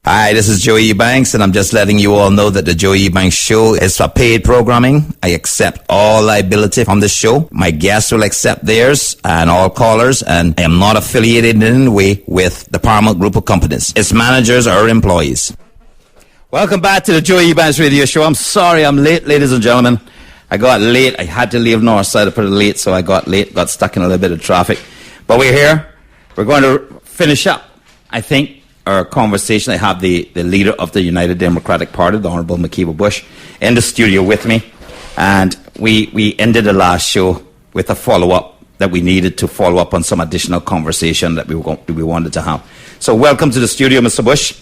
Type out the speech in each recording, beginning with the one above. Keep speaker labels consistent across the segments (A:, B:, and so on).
A: Hi, this is Joey Ebanks, and I'm just letting you all know that the Joey Ebanks Show is for paid programming. I accept all liability from the show. My guests will accept theirs and all callers, and I am not affiliated in any way with the Paramount Group of Companies, its managers or employees. Welcome back to the Joey Ebanks Radio Show. I'm sorry I'm late, ladies and gentlemen. I got late. I had to leave Northside pretty late, so I got late, got stuck in a little bit of traffic. But we're here. We're going to finish up, I think, our conversation. I have the leader of the United Democratic Party, the Honorable Makiba Bush, in the studio with me. And we ended the last show with a follow-up that we needed to follow up on some additional conversation that we wanted to have. So welcome to the studio, Mr. Bush.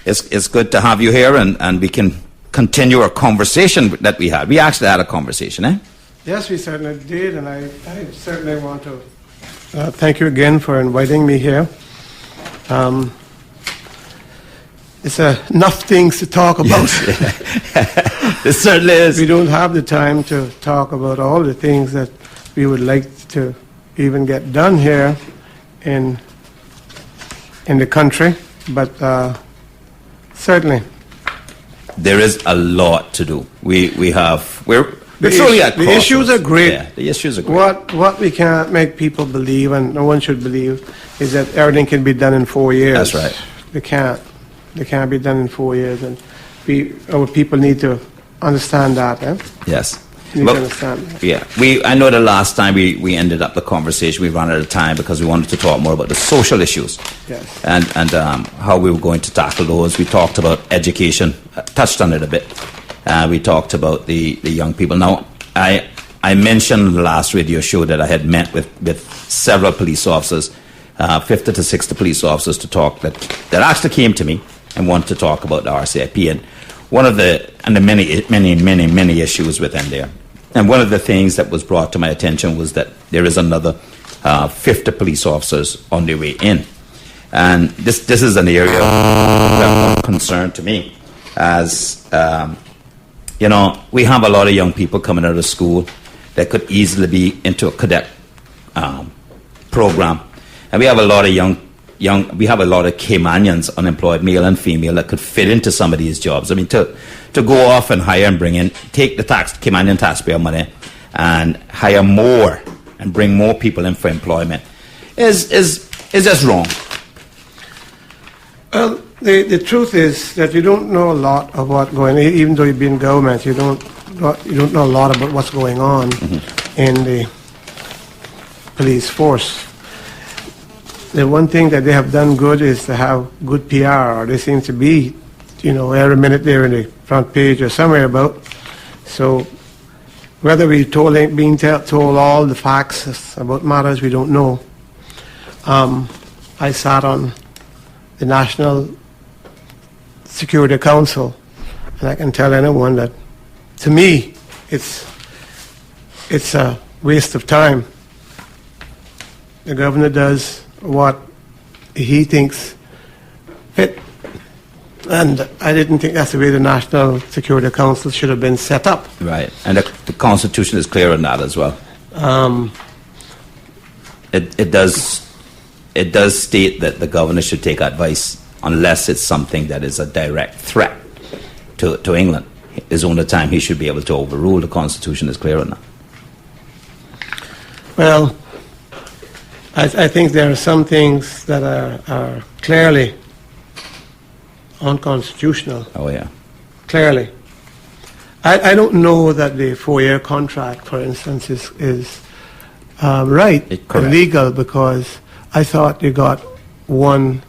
A: It's good to have you here, and we can continue our conversation that we had. We actually had a conversation, eh?
B: Yes, we certainly did, and I certainly want to thank you again for inviting me here. It's enough things to talk about.
A: Yes. It certainly is.
B: We don't have the time to talk about all the things that we would like to even get done here in the country, but certainly
A: there is a lot to do.
B: The issues are great.
A: Yeah, the issues are great.
B: What we can't make people believe, and no one should believe, is that everything can be done in 4 years.
A: That's right.
B: They can't. They can't be done in 4 years, and our people need to understand that. Eh?
A: Yes.
B: Need to understand that.
A: Yeah. I know the last time we ended up the conversation, we ran out of time because we wanted to talk more about the social issues.
B: Yes.
A: And how we were going to tackle those. We talked about education, touched on it a bit. We talked about the young people. Now, I mentioned in the last radio show that I had met with several police officers, 50 to 60 police officers to talk that actually came to me and wanted to talk about the RCIP and the many issues within there. And one of the things that was brought to my attention was that there is another 50 police officers on their way in. And this is an area of concern to me, as we have a lot of young people coming out of school that could easily be into a cadet program. And we have a lot of we have a lot of Caymanians, unemployed, male and female, that could fit into some of these jobs. I mean, to go off and hire and bring in, take the Caymanian taxpayer money and hire more and bring more people in for employment is just wrong.
B: Well, the truth is that you don't know a lot of what's going on. Even though you've been in government, you don't know a lot about what's going on in the police force. The one thing that they have done good is to have good PR, or they seem to be, every minute they're in the front page or somewhere about. So whether we're being told all the facts about matters, we don't know. I sat on the National Security Council, and I can tell anyone that, to me, it's a waste of time. The governor does what he thinks fit, and I didn't think that's the way the National Security Council should have been set up.
A: Right, and the Constitution is clear on that as well. It does state that the governor should take advice unless it's something that is a direct threat to England. Is the only time he should be able to overrule. The Constitution is clear on that.
B: Well, I think there are some things that are clearly unconstitutional.
A: Oh, yeah.
B: Clearly. I don't know that the 4-year contract, for instance, is right or legal, because I thought you got 1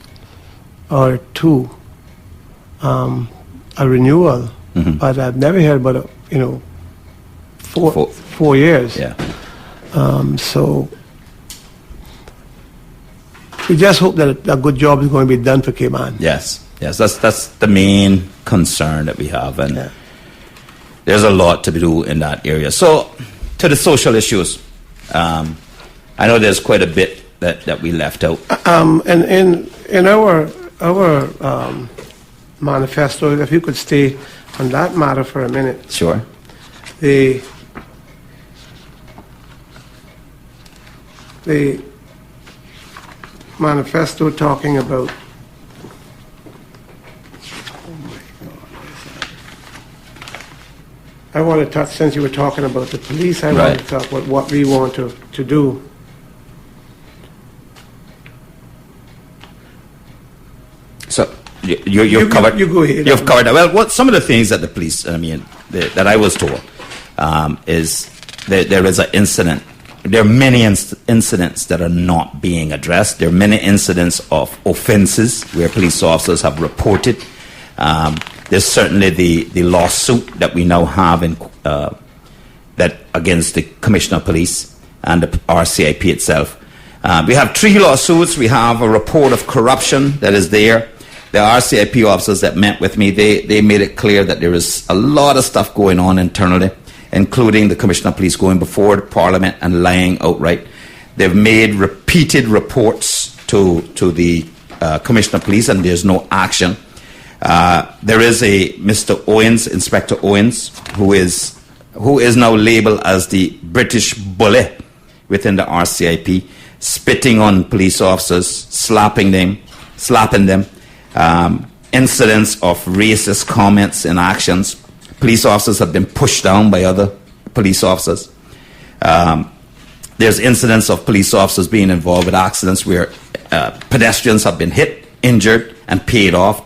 B: or 2 a renewal, but I've never heard about 4 years.
A: Yeah.
B: So we just hope that a good job is going to be done for Cayman.
A: Yes, that's the main concern that we have, and there's a lot to do in that area. So, to the social issues, I know there's quite a bit that we left out.
B: And in our manifesto, if you could stay on that matter for a minute.
A: Sure.
B: The manifesto talking about I want to touch, since you were talking about the police, I
A: Right.
B: want to talk about what we want to do.
A: So you've covered.
B: You go ahead.
A: You've covered. Well, what some of the things that the police, that I was told, is that there is an incident. There are many incidents that are not being addressed. There are many incidents of offences where police officers have reported. There's certainly the lawsuit that we now have in that against the Commissioner of Police and the RCIP itself. We have 3 lawsuits. We have a report of corruption that is there. The RCIP officers that met with me, they made it clear that there is a lot of stuff going on internally, including the Commissioner of Police going before the Parliament and lying outright. They've made repeated reports to the Commissioner of Police, and there's no action. There is a Mr. Owens, Inspector Owens, who is now labelled as the British bully within the RCIP, spitting on police officers, slapping them, incidents of racist comments and actions. Police officers have been pushed down by other police officers. There's incidents of police officers being involved with accidents where pedestrians have been hit, injured, and paid off.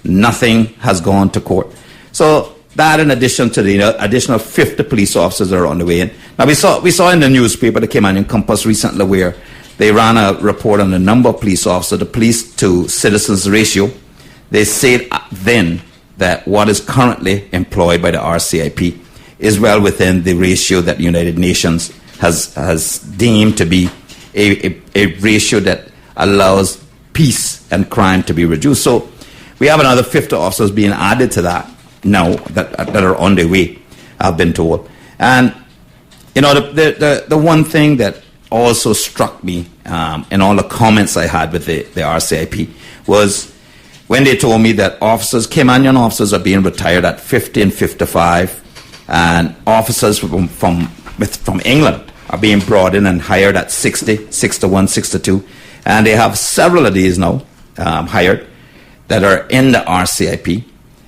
A: Nothing has gone to court. So that, in addition to the additional 50 police officers that are on the way in. Now we saw in the newspaper that came out in Compass recently where they ran a report on the number of police officers, the police to citizens ratio. They said then that what is currently employed by the RCIP is well within the ratio that the United Nations has deemed to be a ratio that allows peace and crime to be reduced. So we have another 50 officers being added to that now that are on their way, I've been told. And, the one thing that also struck me in all the comments I had with the RCIP was when they told me that Caymanian officers are being retired at 50 and 55, and officers from England are being brought in and hired at 60, 61, 62, and they have several of these now hired that are in the RCIP,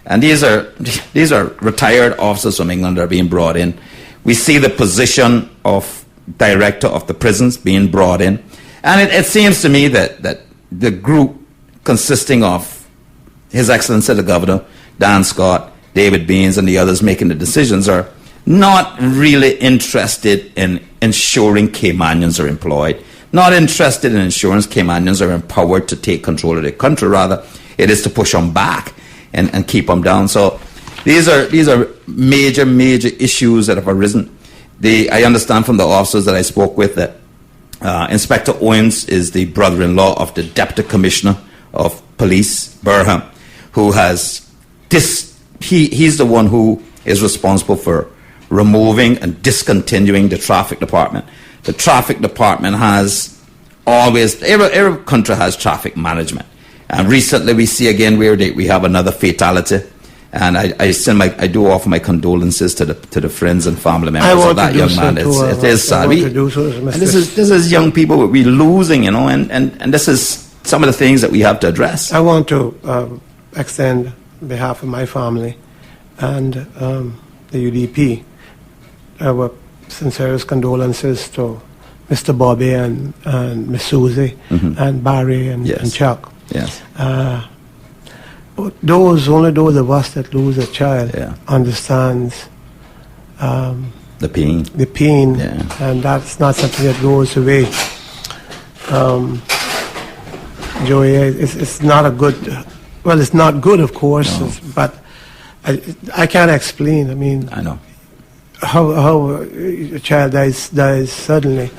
A: and these are retired officers from England that are being brought in. We see the position of director of the prisons being brought in, and it seems to me that the group consisting of His Excellency the Governor, Dan Scott, David Baines, and the others making the decisions are not really interested in ensuring Caymanians are employed, not interested in ensuring Caymanians are empowered to take control of their country. Rather, it is to push them back and keep them down. So these are major issues that have arisen. I understand from the officers that I spoke with that Inspector Owens is the brother-in-law of the Deputy Commissioner of Police, Burham, who has he's the one who is responsible for removing and discontinuing the traffic department. The traffic department has always, every country has traffic management. And recently we see again where we have another fatality. And I do offer my condolences to the friends and family members of that young man. It is sad. This is young people we're losing, and this is some of the things that we have to address.
B: I want to extend on behalf of my family and the UDP our sincerest condolences to Mr. Bobby and Miss Susie and Barry and Chuck.
A: Yes.
B: Only those of us that lose a child understands
A: the pain.
B: And that's not something that goes away. Joey, it's not a good. Well, it's not good, of course, but I can't explain. I mean,
A: I know
B: how a child dies suddenly.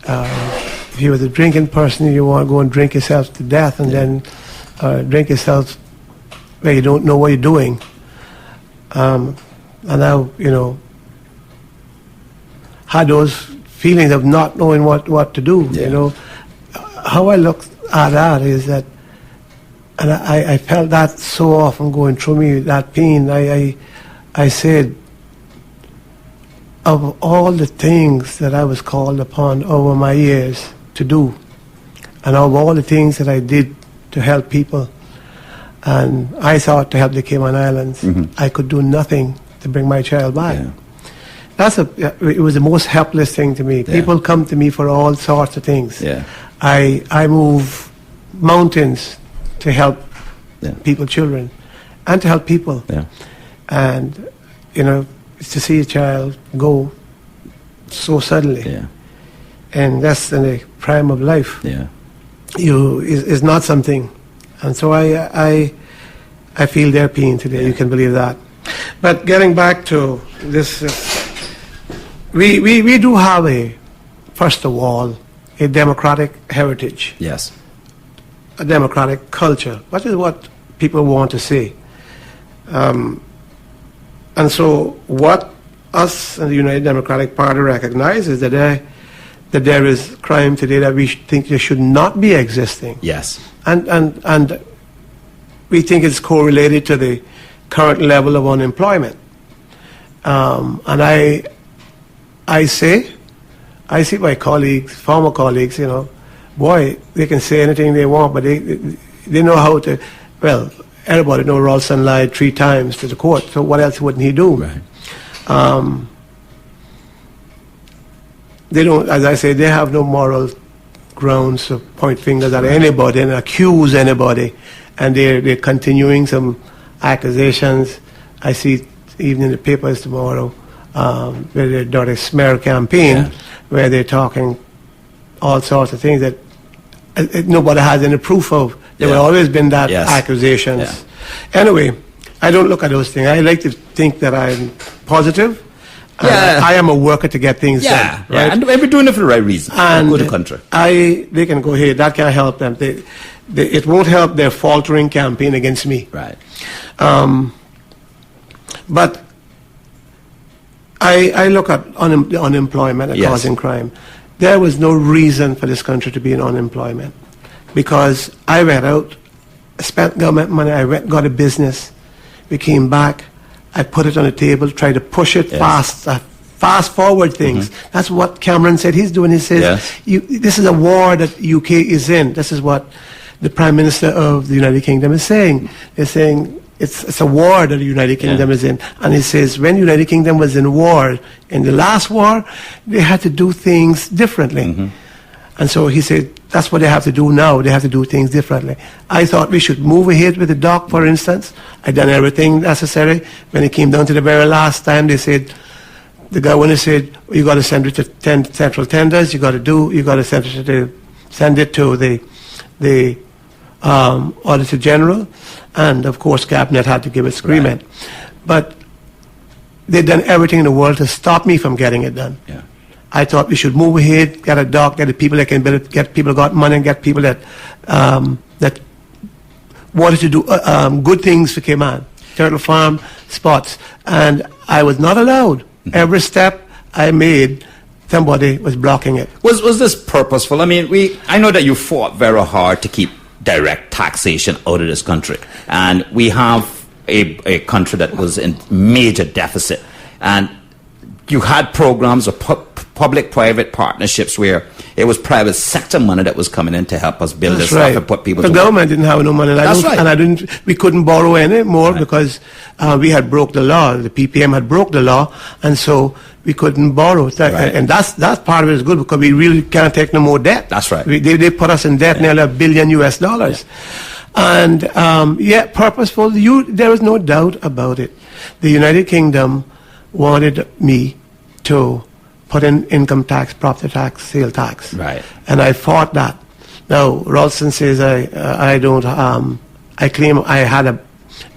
B: If you was a drinking person, you want to go and drink yourself to death, and then drink yourself where you don't know what you're doing. And now, had those feelings of not knowing what to do. How I look at that is that, and I felt that so often going through me, that pain. I said, of all the things that I was called upon over my years to do, and of all the things that I did to help people, and I thought to help the Cayman Islands, I could do nothing to bring my child back.
C: Yeah.
B: It was the most helpless thing to me.
C: Yeah.
B: People come to me for all sorts of things.
C: Yeah.
B: I move mountains to help
C: Yeah.
B: people, children, and to help people.
C: Yeah.
B: And, you know, it's to see a child go so suddenly.
C: Yeah.
B: And that's in the prime of life.
C: Yeah.
B: Is not something. And so I feel their pain today.
C: Yeah.
B: You can believe that. But getting back to this, we do have first of all, a democratic heritage,
C: Yes.
B: a democratic culture. That is what people want to see. And so what us and the United Democratic Party recognize is that there is crime today that we think there should not be existing.
C: Yes.
B: And we think it's correlated to the current level of unemployment. And I see my colleagues, former colleagues, you know, boy, they can say anything they want, but they know how to, well, everybody knows Ralston lied 3 times to the court, so what else wouldn't he do?
C: Right.
B: They don't, as I say, they have no moral grounds to point fingers at anybody and accuse anybody, and they're continuing some accusations. I see even in the papers tomorrow where they're doing a smear campaign, where they're talking all sorts of things that nobody has any proof of. There have always been that accusations.
C: Yeah.
B: Anyway, I don't look at those things. I like to think that I'm positive. I am a worker to get things done.
C: Yeah.
B: Right?
C: And we're doing it for the right reason.
B: And
C: Good country.
B: they can go here. That can't help them. It won't help their faltering campaign against me.
C: Right.
B: But I look at the unemployment causing crime. There was no reason for this country to be in unemployment, because I went out, spent government money, I went, got a business, we came back, I put it on the table, tried to push it fast forward things. That's what Cameron said he's doing. He says, this is a war that UK is in. This is what the Prime Minister of the United Kingdom is saying. They're saying it's a war that the United Kingdom is in. And he says when the United Kingdom was in war, in the last war, they had to do things differently. And so he said, that's what they have to do now. They have to do things differently. I thought we should move ahead with the dock, for instance. I done everything necessary. When it came down to the very last time, they said, the governor said, you got to send it to central tenders. You got to send it to the Auditor General, and of course Cabinet had to give its agreement. But they've done everything in the world to stop me from getting it done. I thought we should move ahead, get a dock, get the people that can build it, get people who got money, and get people that that wanted to do good things for Cayman, turtle farm, spots, and I was not allowed. Every step I made, somebody was blocking it.
C: Was this purposeful? I mean, I know that you fought very hard to keep direct taxation out of this country, and we have a country that was in major deficit, and you had programs of public-private partnerships where it was private sector money that was coming in to help us build this stuff and put people to work.
B: The government didn't have no money. And we couldn't borrow any more because we had broke the law. The PPM had broke the law, and so we couldn't borrow. And that part of it is good because we really can't take no more debt.
C: That's right.
B: They put us in debt nearly $1 billion US. And purposeful. There is no doubt about it. The United Kingdom wanted me to put in income tax, property tax, sale tax.
C: Right.
B: And I fought that. Now, Ralston says I don't, I claim I had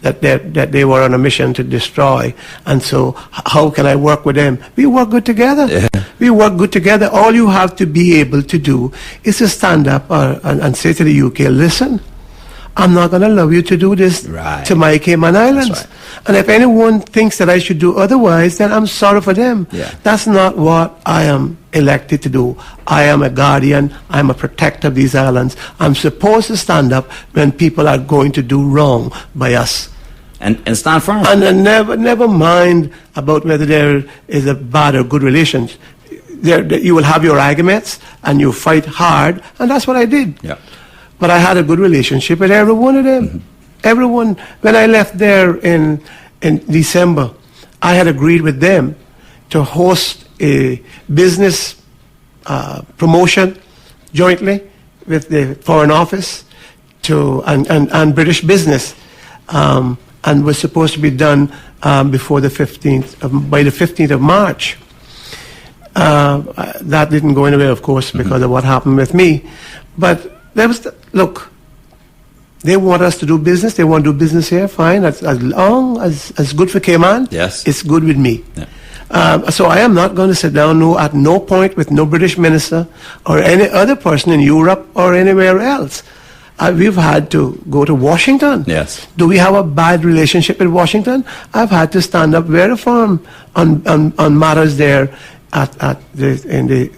B: that they were on a mission to destroy. And so how can I work with them? We work good together. We work good together. All you have to be able to do is to stand up and say to the UK, listen, I'm not going to allow you to do this to my Cayman Islands. And if anyone thinks that I should do otherwise, then I'm sorry for them. That's not what I am elected to do. I am a guardian. I'm a protector of these islands. I'm supposed to stand up when people are going to do wrong by us.
C: And stand firm.
B: And never mind about whether there is a bad or good relations. You will have your arguments and you fight hard, and that's what I did. But I had a good relationship with every one of them. Everyone. When I left there in December, I had agreed with them to host a business promotion jointly with the Foreign Office and British business, and was supposed to be done before the 15th by the 15th of March. That didn't go anywhere, of course, because of what happened with me. But there was look. They want us to do business. They want to do business here. Fine, as long as good for Cayman.
C: Yes,
B: it's good with me.
C: Yeah.
B: So I am not going to sit down at no point with no British minister or any other person in Europe or anywhere else. We've had to go to Washington.
C: Yes.
B: Do we have a bad relationship with Washington? I've had to stand up very firm on matters there in the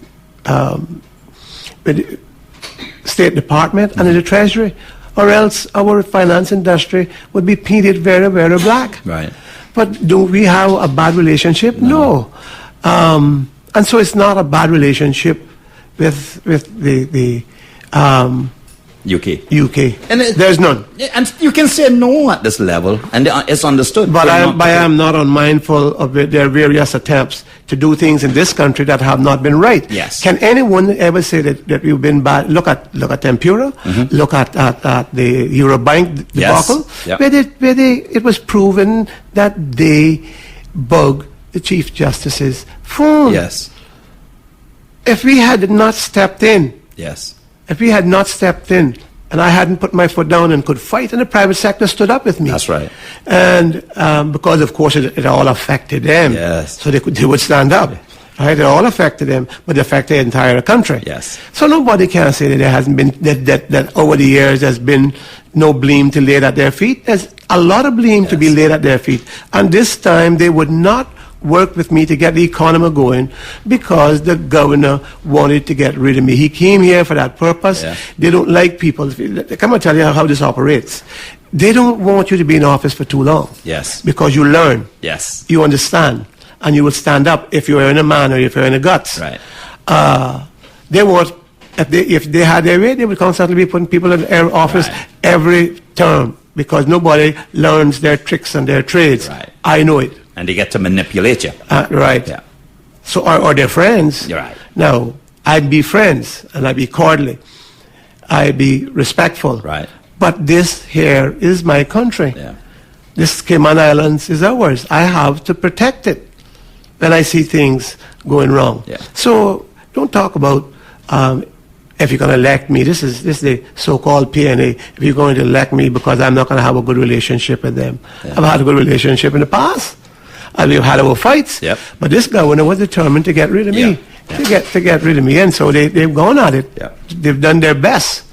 B: State Department and in the Treasury, or else our finance industry would be painted very, very black.
C: Right.
B: But do we have a bad relationship? No. And so it's not a bad relationship with the
C: UK.
B: And there's none.
C: And you can say no at this level, and it's understood.
B: But I am not unmindful of their various attempts to do things in this country that have not been right.
C: Yes.
B: Can anyone ever say that we've been bad? Look at Tempura. Look at the Eurobank debacle,
C: Yep.
B: where it was proven that they bugged the Chief Justice's phone.
C: Yes.
B: If we had not stepped in,
C: Yes.
B: if we had not stepped in, and I hadn't put my foot down and could fight, and the private sector stood up with me.
C: That's right.
B: And because, of course, it all affected them.
C: Yes.
B: So they would stand up. Right? It all affected them, but it affected the entire country.
C: Yes.
B: So nobody can say that there hasn't been, that over the years there's been no blame to laid at their feet. There's a lot of blame to be laid at their feet. And this time they would not work with me to get the economy going because the governor wanted to get rid of me. He came here for that purpose.
C: Yeah.
B: They don't like people. Come and tell you how this operates. They don't want you to be in office for too long.
C: Yes.
B: Because you learn.
C: Yes.
B: You understand. And you will stand up if you're in a man or if you're in a guts.
C: Right.
B: They want, if they had their way, they would constantly be putting people in their office every term because nobody learns their tricks and their trades.
C: Right.
B: I know it.
C: And they get to manipulate you.
B: Right.
C: Yeah.
B: So, or they're friends.
C: You're right.
B: Now, I'd be friends and I'd be cordially. I'd be respectful.
C: Right.
B: But this here is my country.
C: Yeah.
B: This Cayman Islands is ours. I have to protect it when I see things going wrong.
C: Yeah.
B: So don't talk about if you're going to elect me. This is the so-called PNA. If you're going to elect me because I'm not going to have a good relationship with them.
C: Yeah.
B: I've had a good relationship in the past. And we've had our fights.
C: Yep.
B: But this governor was determined to get rid of me.
C: Yeah.
B: To get rid of me. And so they've gone at it.
C: Yeah.
B: They've done their best.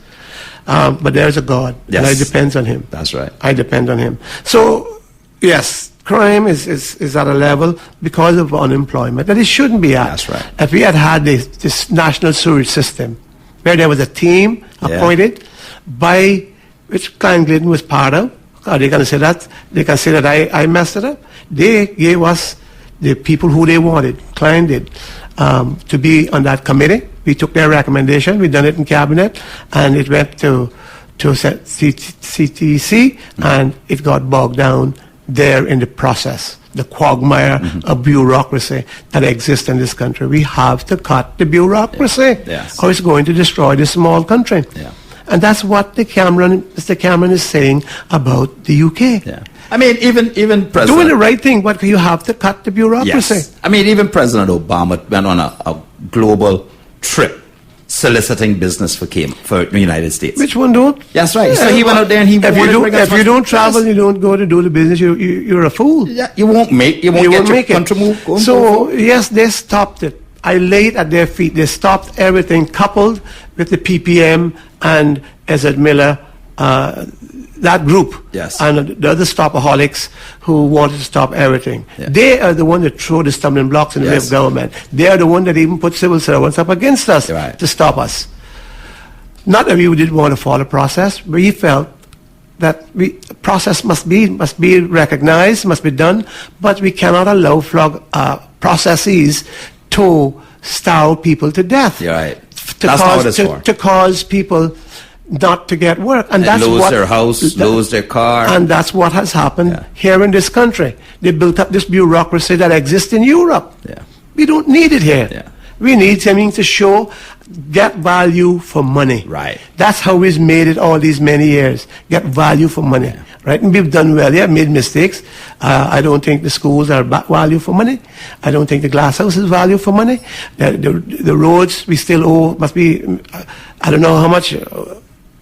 B: But there's a God.
C: Yes.
B: And I depend on him.
C: That's right.
B: I depend on him. So, yes, crime is at a level because of unemployment that it shouldn't be at.
C: That's right.
B: If we had this national sewage system where there was a team appointed by which Klein Glidden was part of, are they going to say that? They can say that I messed it up. They gave us the people who they wanted, Klein did, to be on that committee. We took their recommendation. We done it in cabinet, and it went to CTC, and it got bogged down there in the process. The quagmire of bureaucracy that exists in this country. We have to cut the bureaucracy,
C: Yes.
B: or it's going to destroy the small country.
C: Yeah.
B: And that's what Mr. Cameron is saying about the UK.
C: Yeah. I mean, even President...
B: Doing the right thing, but you have to cut the bureaucracy.
C: Yes. I mean, even President Obama went on a global trip soliciting business for the United States.
B: Which one don't?
C: That's right. So he went out there and he wanted to bring us
B: if you don't
C: business.
B: travel, you don't go to do the business, you're a fool.
C: Yeah, you won't get your country move going.
B: So, yes, they stopped it. I laid at their feet. They stopped everything, coupled with the PPM and Ezra Miller, that group,
C: Yes.
B: and the other stopaholics who wanted to stop everything.
C: Yeah.
B: They are the one that throw the stumbling blocks in the way
C: Yes.
B: of government. They are the one that even put civil servants up against us
C: Right.
B: to stop us. Not that we didn't want to follow the process, but we felt that process must be recognized, must be done, but we cannot allow processes to starve people to death.
C: You're right.
B: To
C: That's
B: cause,
C: not what it's for.
B: To cause people not to get work. And
C: They
B: that's
C: lose
B: what,
C: their house, lose their car.
B: And that's what has happened
C: Yeah.
B: here in this country. They built up this bureaucracy that exists in Europe.
C: Yeah.
B: We don't need it here.
C: Yeah.
B: We need something to show, get value for money.
C: Right.
B: That's how we've made it all these many years. Get value for money.
C: Yeah.
B: Right? And we've done well. Yeah, made mistakes. I don't think the schools are value for money. I don't think the glass house is value for money. The roads we still owe must be, I don't know how much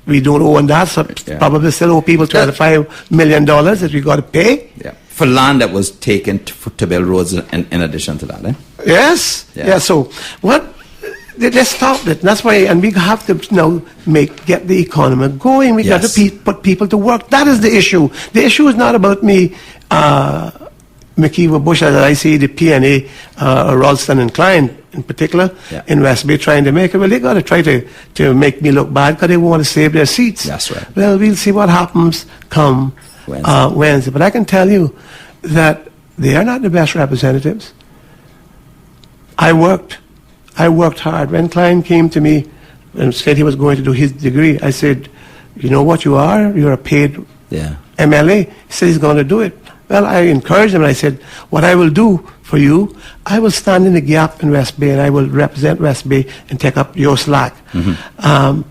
B: we don't owe on that. So
C: Yeah.
B: probably still owe people $25 million that we got to pay.
C: Yeah. For land that was taken to build roads in addition to that, eh?
B: Yes.
C: Yeah.
B: Yeah. So let's stop it. That's why, and we have to now get the economy going. We got
C: Yes.
B: to put people to work. That is the issue. The issue is not about me, McKeever Bush, as I see the PNA, Ralston and Klein in particular,
C: Yeah.
B: in West Bay trying to make it. Well, they got to try to make me look bad because they want to save their seats.
C: That's right.
B: Well, we'll see what happens come Wednesday. But I can tell you that they are not the best representatives. I worked hard. When Klein came to me and said he was going to do his degree, I said, you know what you are? You're a paid
C: Yeah.
B: MLA. He said he's going to do it. Well, I encouraged him and I said, what I will do for you, I will stand in the gap in West Bay and I will represent West Bay and take up your slack.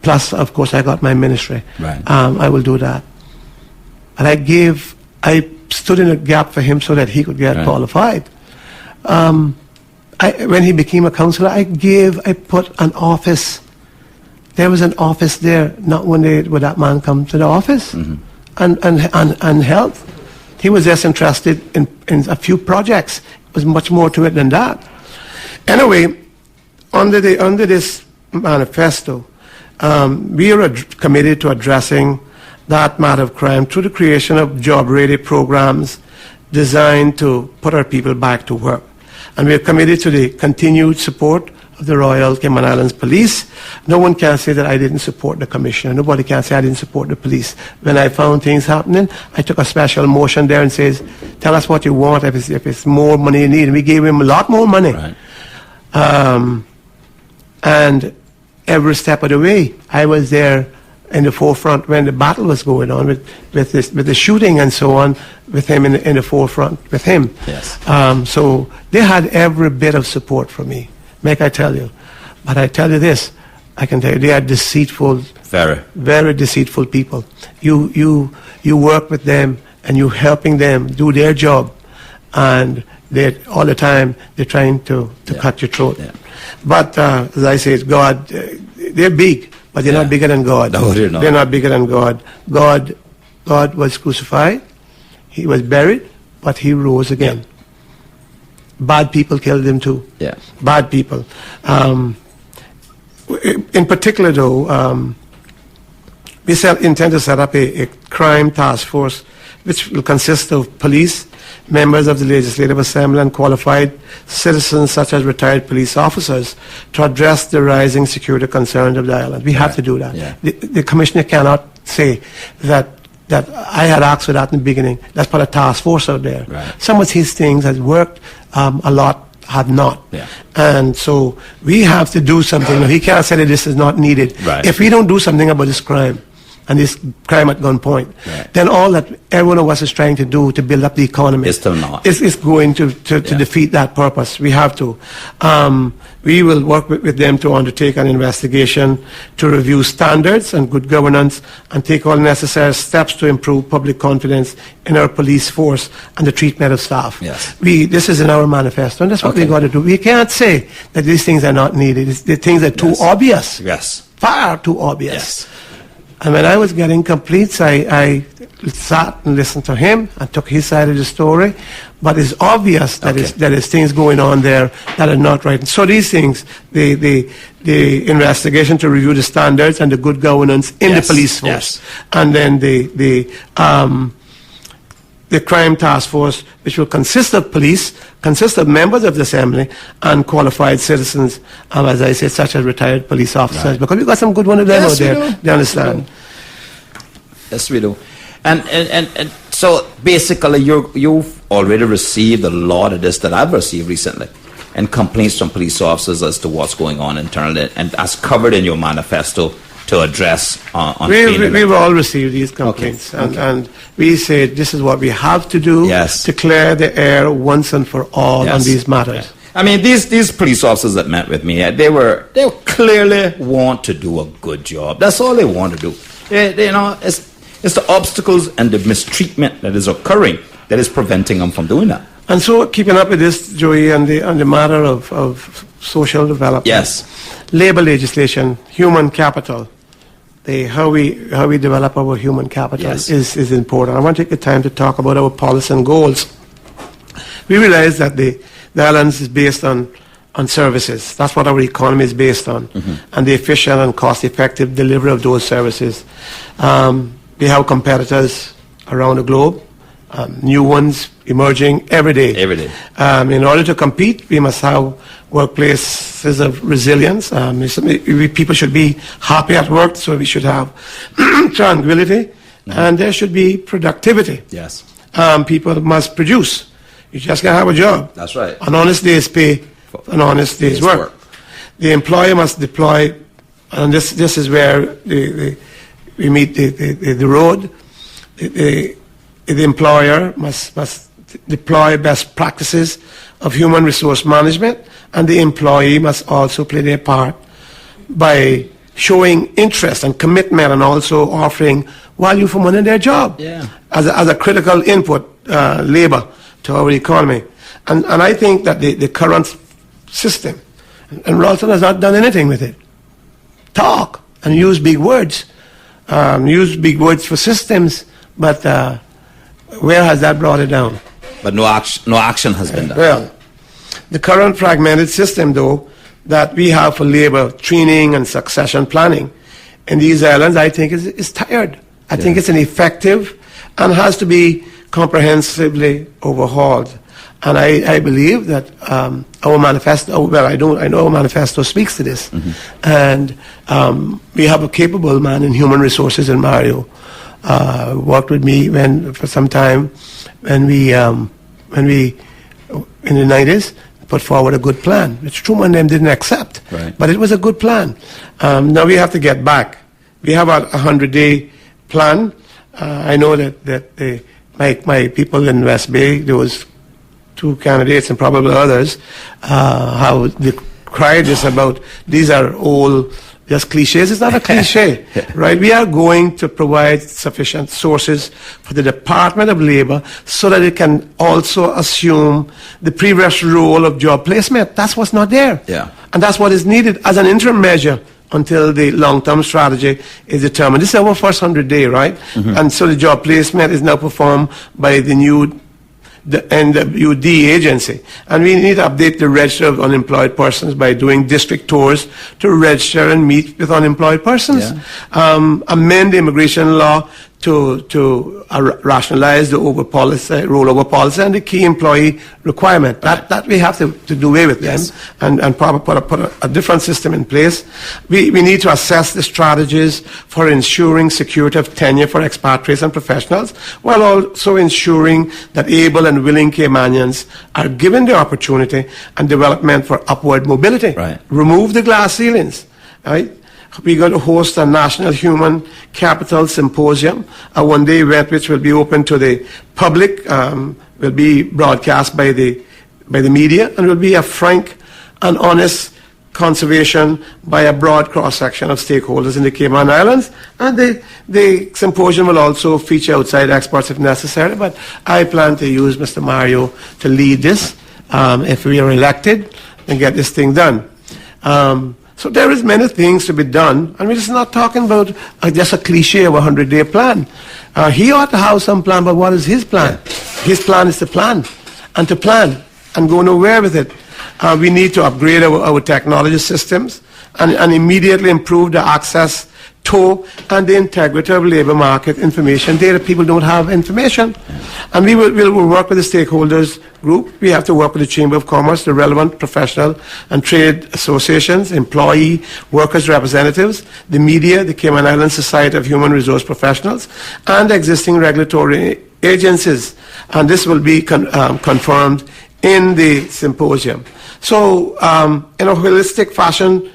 B: Plus, of course, I got my ministry.
C: Right.
B: I will do that. And I stood in a gap for him so that he could get
C: Right.
B: qualified. When he became a councillor, I put an office. There was an office there, not when that man come to the office, and help. He was just interested in a few projects. It was much more to it than that. Anyway, under this manifesto, we are committed to addressing that matter of crime through the creation of job-ready programs designed to put our people back to work. And we are committed to the continued support of the Royal Cayman Islands Police. No one can say that I didn't support the Commissioner. Nobody can say I didn't support the police. When I found things happening, I took a special motion there and says, tell us what you want if it's more money you need. And we gave him a lot more money.
C: Right.
B: And every step of the way, I was there in the forefront when the battle was going on with the shooting and so on, with him in the forefront with him.
C: Yes.
B: So they had every bit of support from me, make I tell you. But I tell you this, I can tell you they are deceitful, very deceitful people. You work with them and you're helping them do their job, and they all the time they're trying to cut your throat.
C: Yeah.
B: But as I say, God, they're big. But they're not bigger than God.
C: No, they're not.
B: They're not bigger than God. God was crucified. He was buried, but he rose again. Yeah. Bad people killed him too.
C: Yeah.
B: Bad people. In particular, though, we intend to set up a crime task force which will consist of police, members of the Legislative Assembly, and qualified citizens such as retired police officers to address the rising security concerns of the island. We have to do that.
C: Yeah.
B: The Commissioner cannot say that I had asked for that in the beginning. Let's put a task force out there.
C: Right.
B: Some of his things has worked, a lot have not.
C: Yeah.
B: And so we have to do something. He can't say that this is not needed.
C: Right.
B: If we don't do something about this crime, and this crime at gunpoint,
C: right,
B: then all that everyone of us is trying to do to build up the economy
C: is
B: going to defeat that purpose. We have to. We will work with them to undertake an investigation to review standards and good governance and take all necessary steps to improve public confidence in our police force and the treatment of staff.
C: Yes.
B: This is in our manifesto, and that's what we got to do. We can't say that these things are not needed. The things are too obvious.
C: Yes.
B: Far too obvious.
C: Yes.
B: And when I was getting complaints, I sat and listened to him and took his side of the story. But it's obvious that there's things going on there that are not right. So these things, the investigation to review the standards and the good governance in the police force, and then the crime task force, which will consist of police, consist of members of the assembly, and qualified citizens, as I said, such as retired police officers,
C: right,
B: because we've got some good ones of them out there. They understand.
C: Yes, we do. And so basically, you've already received a lot of this that I've received recently, and complaints from police officers as to what's going on internally, and as covered in your manifesto to address on
B: We've all received these complaints, and we say this is what we have to do to clear the air once and for all on these matters.
C: Yeah. I mean, these police officers that met with me, they clearly want to do a good job. That's all they want to do. It's the obstacles and the mistreatment that is occurring that is preventing them from doing that.
B: And so, keeping up with this, Joey, on the matter of social development, labor legislation, human capital, how we develop our human capital is important. I want to take the time to talk about our policy and goals. We realize that the islands is based on services. That's what our economy is based on, and the efficient and cost-effective delivery of those services. We have competitors around the globe, new ones emerging every day. In order to compete, we must have workplaces of resilience. People should be happy at work, so we should have tranquility, and there should be productivity. People must produce. You just can't have a job.
C: That's right.
B: An honest day's pay, an honest day's work. The employer must deploy, and this is where we meet the road. The employer must deploy best practices of human resource management, and the employee must also play their part by showing interest and commitment, and also offering value for money in their job as a critical input labor to our economy. And I think that the current system, and Ralston has not done anything with it, talk and use big words for systems, but where has that brought it down?
C: But no action has been done.
B: Well, the current fragmented system, though, that we have for labor training and succession planning in these islands, I think is tired. I think it's ineffective and has to be comprehensively overhauled. And I believe that our manifesto, I know our manifesto speaks to this. And we have a capable man in human resources in Mario. Worked with me for some time when we in the 90s put forward a good plan, which Truman and them didn't accept. But it was a good plan. Now we have to get back. We have a 100-day plan. I know that my people in West Bay, there was 2 candidates and probably others, how they cried this about these are all just cliches. It's not a cliche, right? We are going to provide sufficient sources for the Department of Labor so that it can also assume the previous role of job placement. That's what's not there. And that's what is needed as an interim measure until the long-term strategy is determined. This is our first 100-day, right? And so the job placement is now performed by the new NWD agency. And we need to update the register of unemployed persons by doing district tours to register and meet with unemployed persons. Amend the immigration law to rationalize the rollover policy and the key employee requirement. That we have to do away with them and probably put a different system in place. We need to assess the strategies for ensuring security of tenure for expatriates and professionals, while also ensuring that able and willing Caymanians are given the opportunity and development for upward mobility. Remove the glass ceilings. We're going to host a National Human Capital Symposium, a one-day event which will be open to the public, will be broadcast by the media, and will be a frank and honest conservation by a broad cross-section of stakeholders in the Cayman Islands. And the symposium will also feature outside experts if necessary, but I plan to use Mr. Mario to lead this if we are elected and get this thing done. So there is many things to be done, and we're just not talking about just a cliche of a 100-day plan. He ought to have some plan, but what is his plan? His plan is to plan and go nowhere with it. We need to upgrade our technology systems and immediately improve the access to and the integrity of labor market information data. People don't have information. And we'll work with the stakeholders group. We have to work with the Chamber of Commerce, the relevant professional and trade associations, employee, workers' representatives, the media, the Cayman Islands Society of Human Resource Professionals, and existing regulatory agencies. And this will be confirmed in the symposium. So, in a holistic fashion,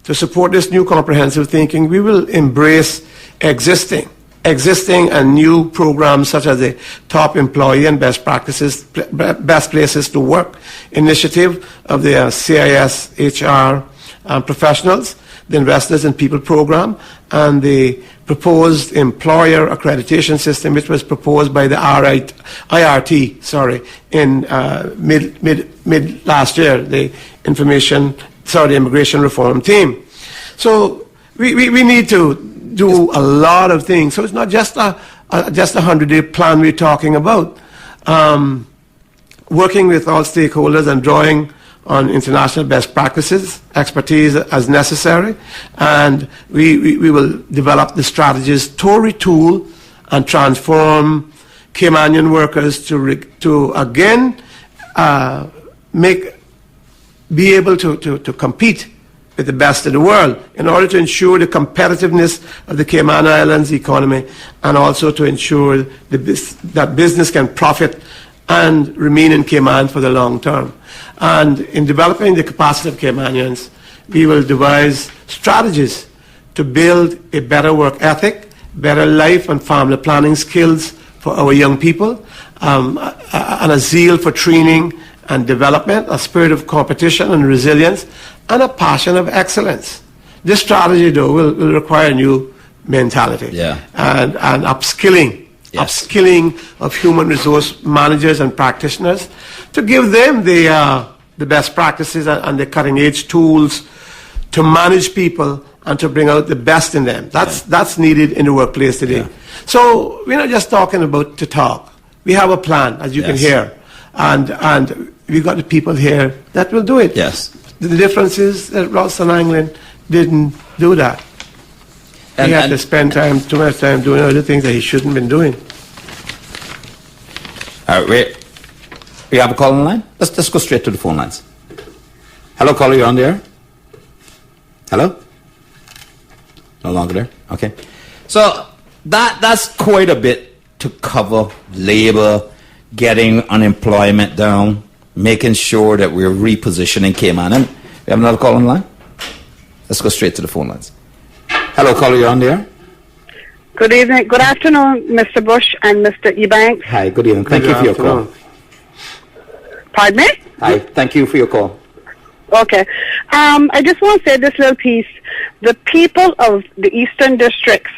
B: to support this new comprehensive thinking, we will embrace existing and new programs such as the Top Employee and Best Places to Work initiative of the CIS HR professionals, the Investors in People program, and the proposed employer accreditation system, which was proposed by the IRT, in mid last year, the immigration reform team. So we need to do a lot of things. So it's not just a 100-day plan we're talking about. Working with all stakeholders and drawing on international best practices, expertise as necessary, and we will develop the strategies to retool and transform Caymanian workers to again be able to compete with the best in the world in order to ensure the competitiveness of the Cayman Islands economy, and also to ensure that business can profit and remain in Cayman for the long term. And in developing the capacity of Caymanians, we will devise strategies to build a better work ethic, better life and family planning skills for our young people, and a zeal for training and development, a spirit of competition and resilience, and a passion of excellence. This strategy, though, will require a new mentality and upskilling. Yes. Upskilling of human resource managers and practitioners to give them the best practices and the cutting-edge tools to manage people and to bring out the best in them. That's needed in the workplace today. Yeah. So we're not just talking about to talk. We have a plan, as you can hear, and we've got the people here that will do it.
C: Yes.
B: The difference is that Ralston Anglin didn't do that. He had to spend too much time doing other things that he shouldn't have been doing.
C: All right, we have a call on the line? Let's go straight to the phone lines. Hello, caller, you're on the air? Hello? No longer there? Okay. So that's quite a bit to cover: labor, getting unemployment down, making sure that we're repositioning Cayman. And we have another call on the line? Let's go straight to the phone lines. Hello, caller, you're on the air?
D: Good evening. Good afternoon, Mr. Bush and Mr. Ebanks.
C: Hi, good evening. Thank you for your call.
D: Pardon me?
C: Hi, thank you for your call.
D: Okay. I just want to say this little piece. The people of the Eastern Districts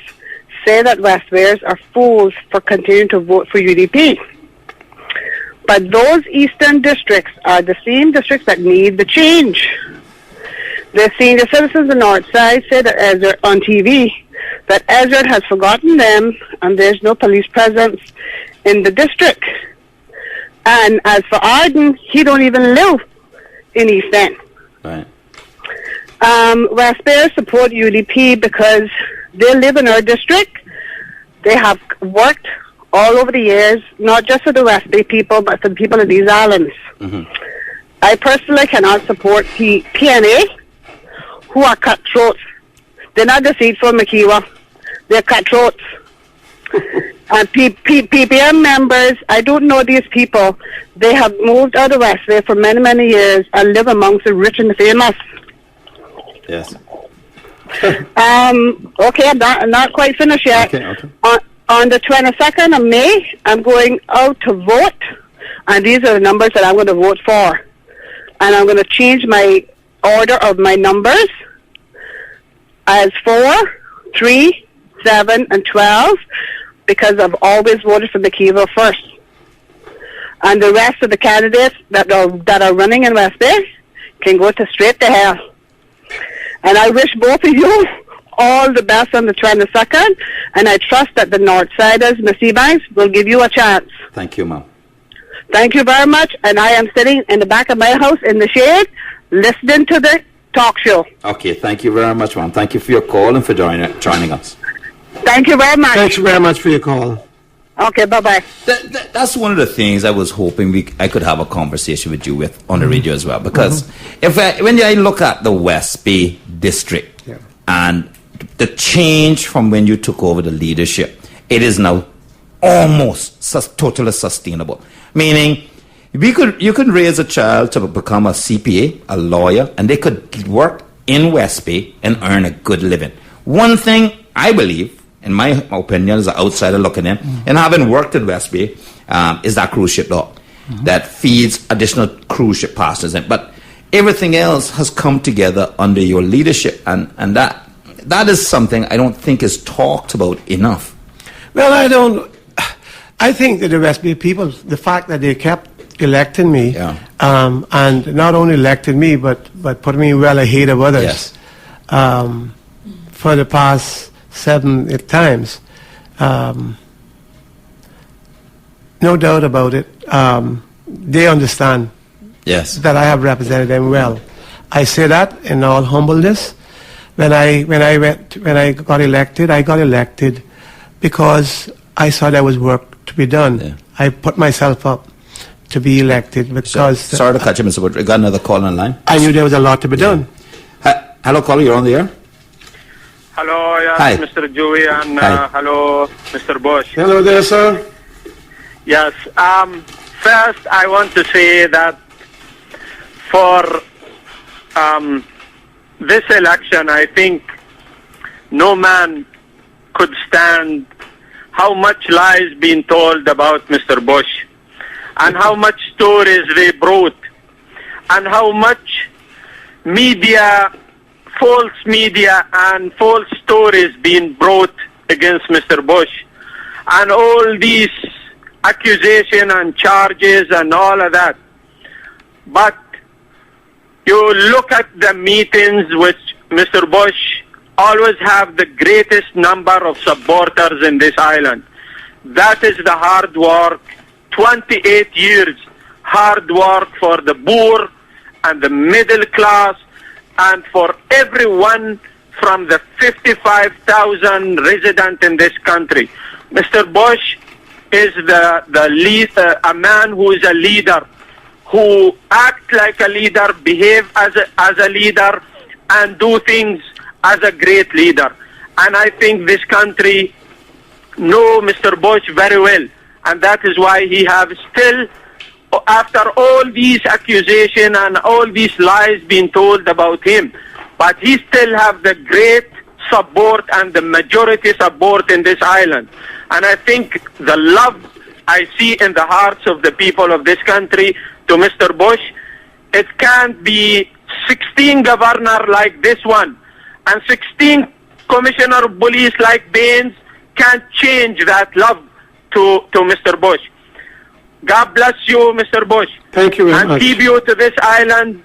D: say that West Wales are fools for continuing to vote for UDP. But those Eastern Districts are the same districts that need the change. The senior citizens in the North Side say that Ezra on TV that Ezra has forgotten them and there's no police presence in the district. And as for Arden, he don't even live in East End.
C: Right.
D: West Bears support UDP because they live in our district. They have worked all over the years, not just for the West Bay people, but for the people of these islands. Mm-hmm. I personally cannot support PNA, who are cutthroats. They're not deceitful, Makiwa. They're cutthroats. And PPM members, I don't know these people. They have moved out of West Bay for many, many years and live amongst the rich and the famous.
C: Yes.
D: Okay, I'm not quite finished yet.
C: Okay.
D: On the 22nd of May, I'm going out to vote, and these are the numbers that I'm going to vote for. And I'm going to change my order of my numbers as 4, 3, 7, and 12, because I've always voted for Makiva first. And the rest of the candidates that are running in West Bay can go straight to hell. And I wish both of you all the best on the 22nd, and I trust that the Northsiders, Ms. Ebanks, will give you a chance.
C: Thank you, ma'am.
D: Thank you very much, and I am sitting in the back of my house in the shade, listening to the talk show.
C: Okay, thank you very much, ma'am. Thank you for your call and for joining us.
D: Thank you very much.
B: Thanks very much for your call.
D: Okay, bye-bye.
C: That's one of the things I was hoping I could have a conversation with you with on the radio as well. Because when I look at the West Bay district and the change from when you took over the leadership, it is now almost totally sustainable. Meaning, you could raise a child to become a CPA, a lawyer, and they could work in West Bay and earn a good living. One thing I believe, in my opinion, as an outsider looking in, and having worked in West Bay, is that cruise ship law that feeds additional cruise ship passengers in. But everything else has come together under your leadership, and that is something I don't think is talked about enough.
B: Well, I think that the West Bay people, the fact that they kept electing me, and not only elected me, but put me well ahead of others.
C: Yes.
B: For the past 7-8 times. No doubt about it. They understand
C: Yes.
B: that I have represented them well. I say that in all humbleness. When I got elected, I got elected because I saw there was work to be done.
C: Yeah.
B: I put myself up to be elected because
C: Sorry to cut you, Mr. Wood. We got another call on line.
B: I knew there was a lot to be done.
C: Hello, caller. You're on the air.
E: Hello, yes,
C: Hi.
E: Mr. Joey, and
C: Hi.
E: hello, Mr. Bush.
B: Hello there, sir.
E: Yes, first I want to say that for this election, I think no man could stand how much lies being told about Mr. Bush, and how much stories they brought, and how much media, false media and false stories being brought against Mr. Bush, and all these accusations and charges and all of that. But you look at the meetings which Mr. Bush always have the greatest number of supporters in this island. That is the hard work, 28 years hard work for the poor and the middle class, and for everyone from the 55,000 residents in this country. Mr. Bush is the leader, a man who is a leader, who acts like a leader, behave as a leader, and do things as a great leader. And I think this country know Mr. Bush very well, and that is why he have still, after all these accusations and all these lies being told about him, but he still have the great support and the majority support in this island. And I think the love I see in the hearts of the people of this country to Mr. Bush, it can't be 16 governor like this one and 16 commissioner of police like Baines can't change that love to Mr. Bush. God bless you, Mr. Bush.
B: Thank you very
E: and
B: much.
E: keep you to this island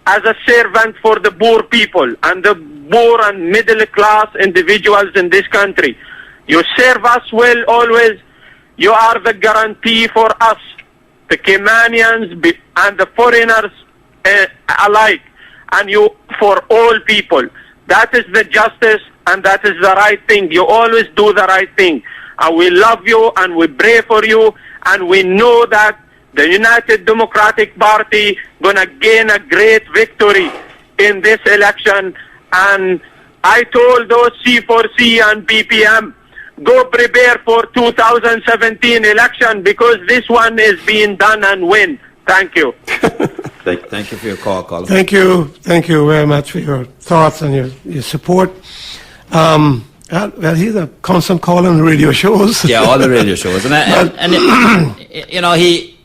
E: as a servant for the poor people and the poor and middle class individuals in this country. You serve us well always. You are the guarantee for us, the Caymanians and the foreigners alike, and you for all people. That is the justice and that is the right thing. You always do the right thing. And we love you and we pray for you, and we know that the United Democratic Party gonna gain a great victory in this election. And I told those C4C and PPM, go prepare for 2017 election because this one is being done and win. Thank you.
C: Thank you for your call, caller.
B: Thank you very much for your thoughts and your support. Well, he's a constant caller on radio shows.
C: Yeah, all the radio shows. He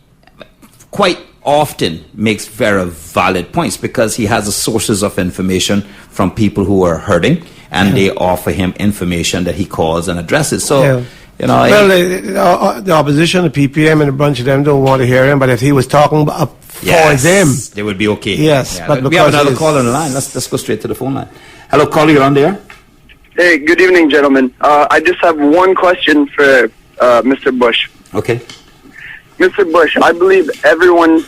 C: quite often makes very valid points because he has the sources of information from people who are hurting, and they offer him information that he calls and addresses. So,
B: the opposition, the PPM and a bunch of them don't want to hear him, but if he was talking for them,
C: they would be okay.
B: Yes,
C: yeah,
B: but
C: we have another caller on the line. Let's go straight to the phone line. Hello, caller, you're on there.
F: Hey, good evening, gentlemen. I just have one question for Mr. Bush.
C: Okay.
F: Mr. Bush, I believe everyone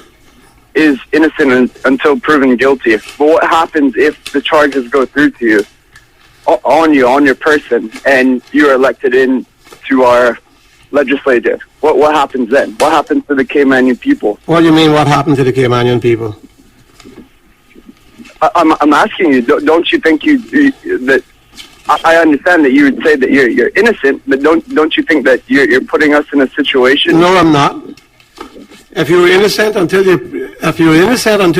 F: is innocent until proven guilty. But what happens if the charges go through to you, on your person, and you're elected in to our legislature? What happens then? What happens to the Caymanian people?
B: What do you mean, what happened to the Caymanian people?
F: I'm asking you, don't you think that... I understand that you would say that you're innocent, but don't you think that you're putting us in a situation?
B: No, I'm not. If you're innocent until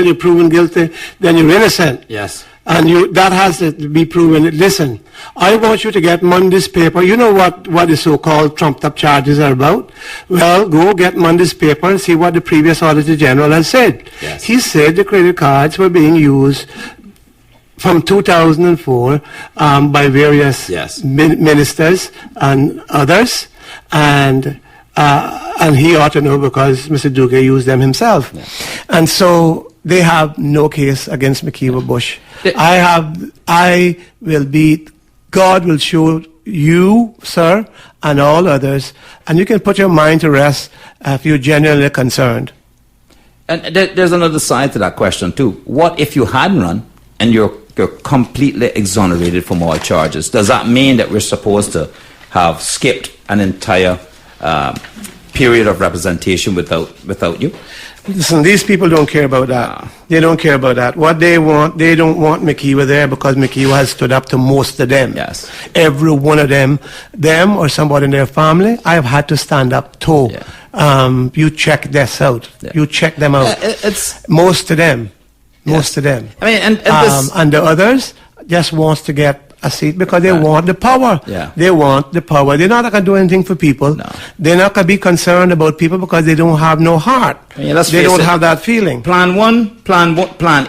B: you're proven guilty, then you're innocent.
C: Yes.
B: And that has to be proven. Listen, I want you to get Monday's paper. You know what the so-called trumped-up charges are about? Well, go get Monday's paper and see what the previous Auditor General has said.
C: Yes.
B: He said the credit cards were being used from 2004 by various
C: Yes.
B: ministers and others, and he ought to know because Mr. Duque used them himself.
C: Yeah.
B: And so they have no case against McKeever Bush. God will show you, sir, and all others, and you can put your mind to rest if you're genuinely concerned.
C: And there's another side to that question too. What if you hadn't run and you're completely exonerated from all charges? Does that mean that we're supposed to have skipped an entire period of representation without you?
B: Listen, these people don't care about that. They don't care about that. What they want, they don't want McKeever there because McKeever has stood up to most of them.
C: Yes.
B: Every one of them or somebody in their family, I have had to stand up to.
C: Yeah.
B: You check this out.
C: Yeah.
B: You check them out.
C: It's
B: most of them.
C: Yes.
B: Most of them.
C: I mean, and this,
B: and the others just wants to get a seat because they want the power.
C: Yeah.
B: They want the power. They're not going to do anything for people.
C: No.
B: They're not going to be concerned about people because they don't have no heart.
C: I mean, let's
B: they
C: face
B: don't
C: it.
B: have that feeling.
C: Plan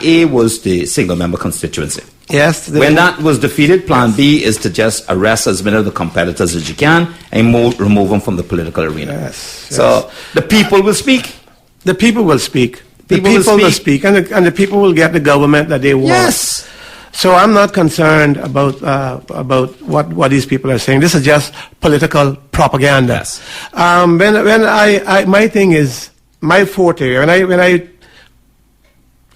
C: A was the single-member constituency.
B: Yes.
C: When that was defeated, Plan B is to just arrest as many of the competitors as you can and remove them from the political arena.
B: Yes.
C: So the people will speak.
B: The people will speak. The
C: People will
B: people will
C: speak.
B: speak, and the people will get the government that they want.
C: Yes.
B: So I'm not concerned about what these people are saying. This is just political propaganda.
C: Yes.
B: When I my thing is my forte. When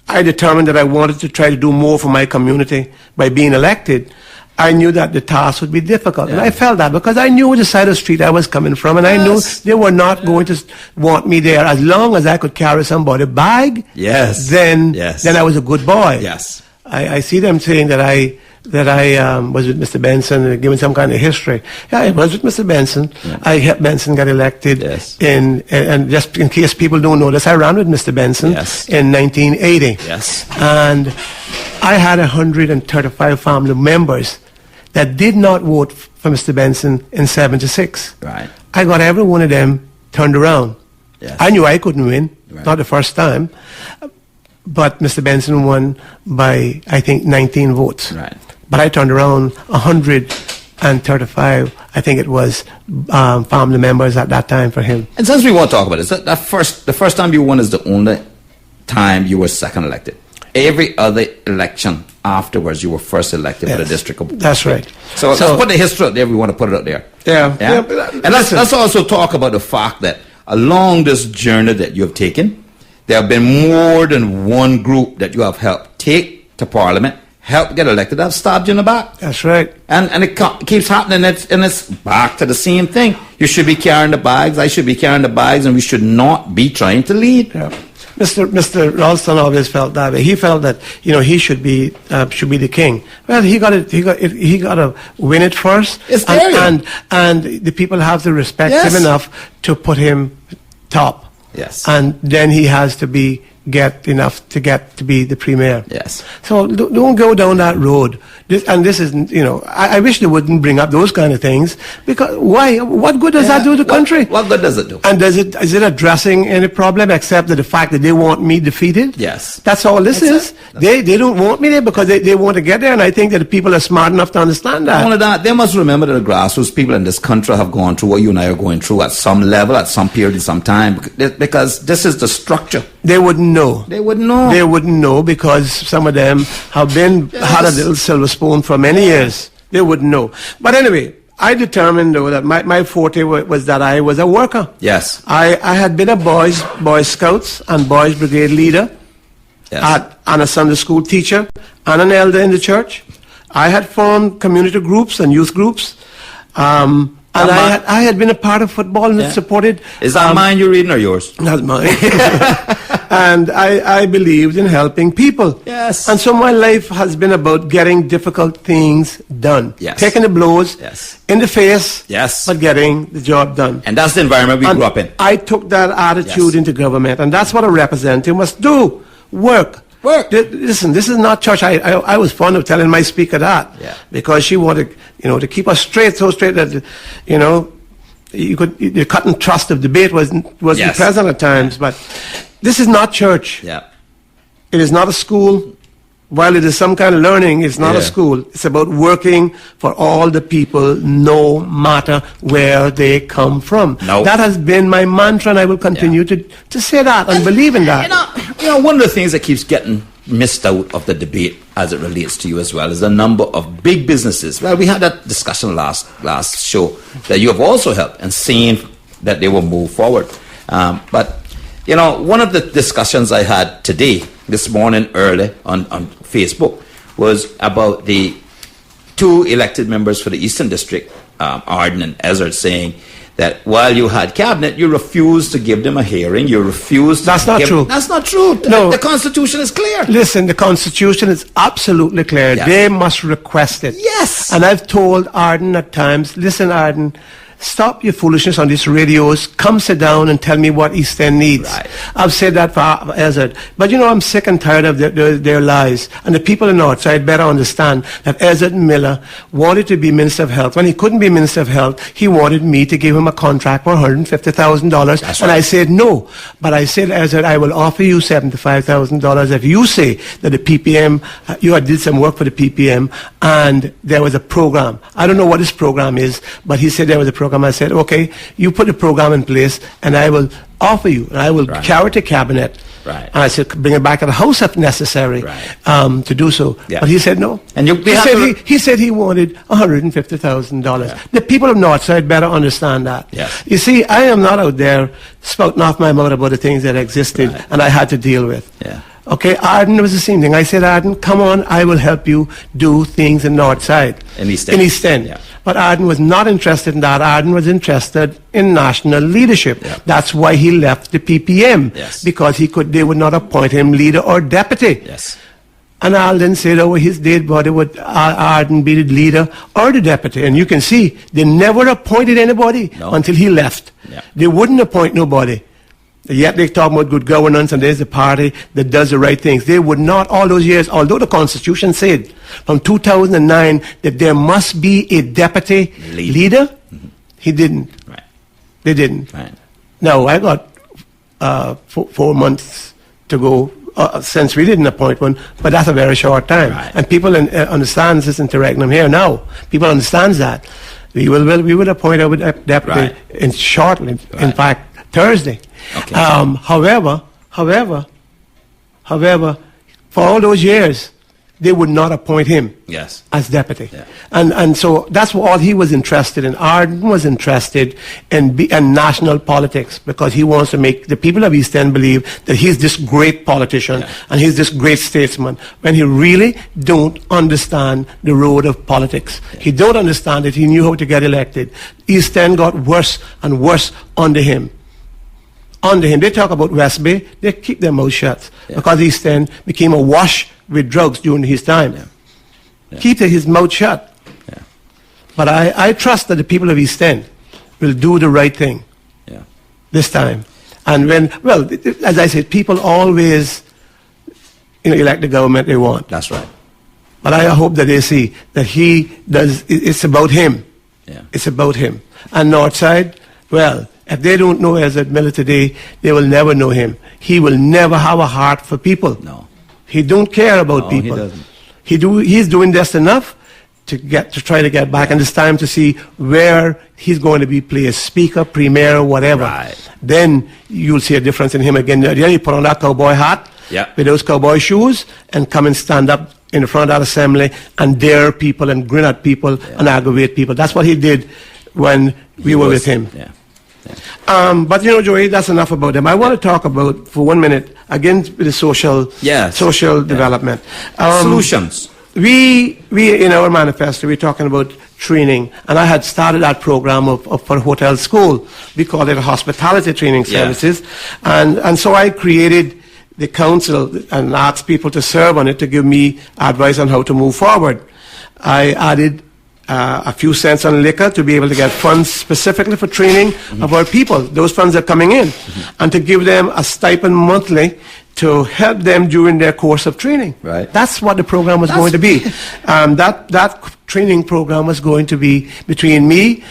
B: I determined that I wanted to try to do more for my community by being elected, I knew that the task would be difficult. And
C: Yeah.
B: I felt that because I knew which side of the street I was coming from, and I knew
C: Yes.
B: they were not going to want me there. As long as I could carry somebody's bag,
C: Yes.
B: then
C: Yes.
B: I was a good boy.
C: Yes.
B: I see them saying that I was with Mr. Benson and giving some kind of history. Yeah, I was with Mr. Benson.
C: Yeah.
B: I helped Benson get elected.
C: Yes.
B: And just in case people don't know this, I ran with Mr. Benson
C: Yes.
B: in 1980.
C: Yes.
B: And I had 135 family members that did not vote for Mr. Benson in 76.
C: Right.
B: I got every one of them turned around.
C: Yes.
B: I knew I couldn't win,
C: Right.
B: not the first time. But Mr. Benson won by, I think, 19 votes.
C: Right.
B: But I turned around 135, I think it was, family members at that time for him.
C: And since we want to talk about this, the first time you won is the only time you were second elected. Every other election afterwards, you were first elected for the
B: Yes.
C: district.
B: That's right.
C: So let's put the history out there if we want to put it out there.
B: Yeah.
C: Yeah?
B: Yeah, but,
C: And let's also talk about the fact that along this journey that you have taken, there have been more than one group that you have helped take to Parliament, helped get elected, that have stabbed you in the back.
B: That's right.
C: And it keeps happening, and it's back to the same thing. You should be carrying the bags, I should be carrying the bags, and we should not be trying to lead.
B: Yeah. Mr. Ralston always felt that way. He felt that he should be the king. Well, he got to win it first.
C: It's there.
B: And the people have to respect
C: Yes.
B: him enough to put him top.
C: Yes.
B: And then he has to get enough to be the premier.
C: Yes.
B: So don't go down that road. This isn't, I wish they wouldn't bring up those kind of things, because why? What good does that do to the country?
C: What good does it do?
B: And is it addressing any problem except that the fact that they want me defeated?
C: Yes.
B: That's all this
C: That's
B: is. They don't want me there because they want to get there, and I think that the people are smart enough to understand that.
C: Not only that, they must remember that the grassroots people in this country have gone through what you and I are going through at some level, at some period, at some time, because this is the structure.
B: They wouldn't know.
C: They wouldn't know.
B: They wouldn't know because some of them have had a little silver spoon for many years. They wouldn't know. But anyway, I determined, though, that my forte was that I was a worker.
C: Yes.
B: I had been a Boy Scouts and Boys Brigade leader,
C: Yes.
B: and a Sunday school teacher, and an elder in the church. I had formed community groups and youth groups. And I had been a part of football and supported.
C: Is that mine you're reading or yours?
B: Not mine. And I believed in helping people.
C: Yes.
B: And so my life has been about getting difficult things done.
C: Yes.
B: Taking the blows
C: Yes.
B: in the face,
C: Yes.
B: but getting the job done.
C: And that's the environment we
B: And
C: grew up in.
B: I took that attitude
C: Yes.
B: into government, and that's what a representative must do. Work.
C: Work.
B: Listen, this is not church. I was fond of telling my speaker that.
C: Yeah.
B: Because she wanted, to keep us straight, so straight that, the cut and thrust of debate wasn't
C: Yes.
B: present at times. But this is not church.
C: Yeah.
B: It is not a school. While it is some kind of learning, it's not a
C: Yeah.
B: school. It's about working for all the people, no matter where they come from.
C: No.
B: That has been my mantra, and I will continue to say that and believe in that.
C: One of the things that keeps getting missed out of the debate as it relates to you as well is the number of big businesses. Well, we had that discussion last show that you have also helped and seen that they will move forward. But one of the discussions I had today, this morning early on Facebook, was about the two elected members for the Eastern District, Arden and Ezzard, saying that while you had cabinet, you refused to give them a hearing. You refused.
B: That's not true.
C: That's not true.
B: No.
C: The Constitution is clear.
B: Listen, the Constitution is absolutely clear.
C: Yes.
B: They must request it.
C: Yes.
B: And I've told Arden at times, listen, Arden, stop your foolishness on these radios. Come sit down and tell me what East End needs.
C: Right.
B: I've said that for Ezzard. But I'm sick and tired of their lies. And the people in Northside better understand that Ezzard Miller wanted to be Minister of Health. When he couldn't be Minister of Health, he wanted me to give him a contract for $150,000.
C: That's
B: And
C: right.
B: I said no. But I said, Ezzard, I will offer you $75,000 if you say that the PPM, you did some work for the PPM, and there was a program. I don't know what this program is, but he said there was a program. I said, okay, you put the program in place, and I will offer you, and I will
C: Right.
B: carry it to cabinet.
C: Right.
B: And I said, bring it back to the House if necessary,
C: Right.
B: to do so.
C: Yeah.
B: But he said no.
C: And you- we have to-
B: he said he wanted $150,000.
C: Yeah.
B: The people of Northside better understand that.
C: Yes.
B: You see, I am not out there spouting off my mouth about the things that existed
C: Right.
B: and I had to deal with.
C: Yeah.
B: Okay, Arden was the same thing. I said, Arden, come on, I will help you do things in Northside.
C: In East End.
B: In East End.
C: Yeah.
B: But Arden was not interested in that. Arden was interested in national leadership.
C: Yeah.
B: That's why he left the PPM.
C: Yes.
B: Because they would not appoint him leader or deputy.
C: Yes.
B: And Alden said, his dead body would Arden be the leader or the deputy. And you can see, they never appointed anybody
C: No.
B: until he left.
C: Yeah.
B: They wouldn't appoint nobody. Yet they talk about good governance and there's a party that does the right things. They would not all those years, although the Constitution said from 2009 that there must be a deputy leader, he didn't.
C: Right.
B: They didn't.
C: Right.
B: Now, I got 4 months to go since we didn't appoint one, but that's a very short time.
C: Right.
B: And people understand this interregnum here now. People understand that. We will appoint our deputy
C: Right.
B: shortly, in
C: Right.
B: fact, Thursday.
C: Okay.
B: However, for all those years, they would not appoint him
C: Yes.
B: as deputy.
C: Yeah.
B: And so that's all he was interested in. Arden was interested in national politics because he wants to make the people of East End believe that he's this great politician
C: Yeah.
B: and he's this great statesman when he really don't understand the road of politics. He don't understand it. He knew how to get elected. East End got worse and worse under him. They talk about West Bay, they keep their mouth shut because East End became awash with drugs during his time. Keep his mouth shut.
C: Yeah.
B: But I trust that the people of East End will do the right thing
C: Yeah.
B: this time. And as I said, people always elect the government they want.
C: That's right.
B: But I hope that they see that it's about him.
C: Yeah.
B: It's about him. And Northside, if they don't know Ezzard Miller today, they will never know him. He will never have a heart for people.
C: No.
B: He don't care about
C: No, he
B: people.
C: doesn't.
B: He's doing just enough to try to get back, and it's time to see where he's going to be placed, speaker, premier, whatever.
C: Right.
B: Then you'll see a difference in him again. Then you put on that cowboy hat with those cowboy shoes and come and stand up in front of that assembly and dare people and grin at people and aggravate people. That's what he did when we were with him.
C: Yeah.
B: But Joey, that's enough about them. I want to talk about, for 1 minute, again, the social development.
C: Solutions.
B: We in our manifesto, we're talking about training, and I had started that program for hotel school. We call it hospitality training services, and so I created the council and asked people to serve on it to give me advice on how to move forward. I added a few cents on liquor to be able to get funds specifically for training of our people. Those funds are coming in. And to give them a stipend monthly to help them during their course of training.
C: Right.
B: That's what the program was going to be. That training program was going to be between me,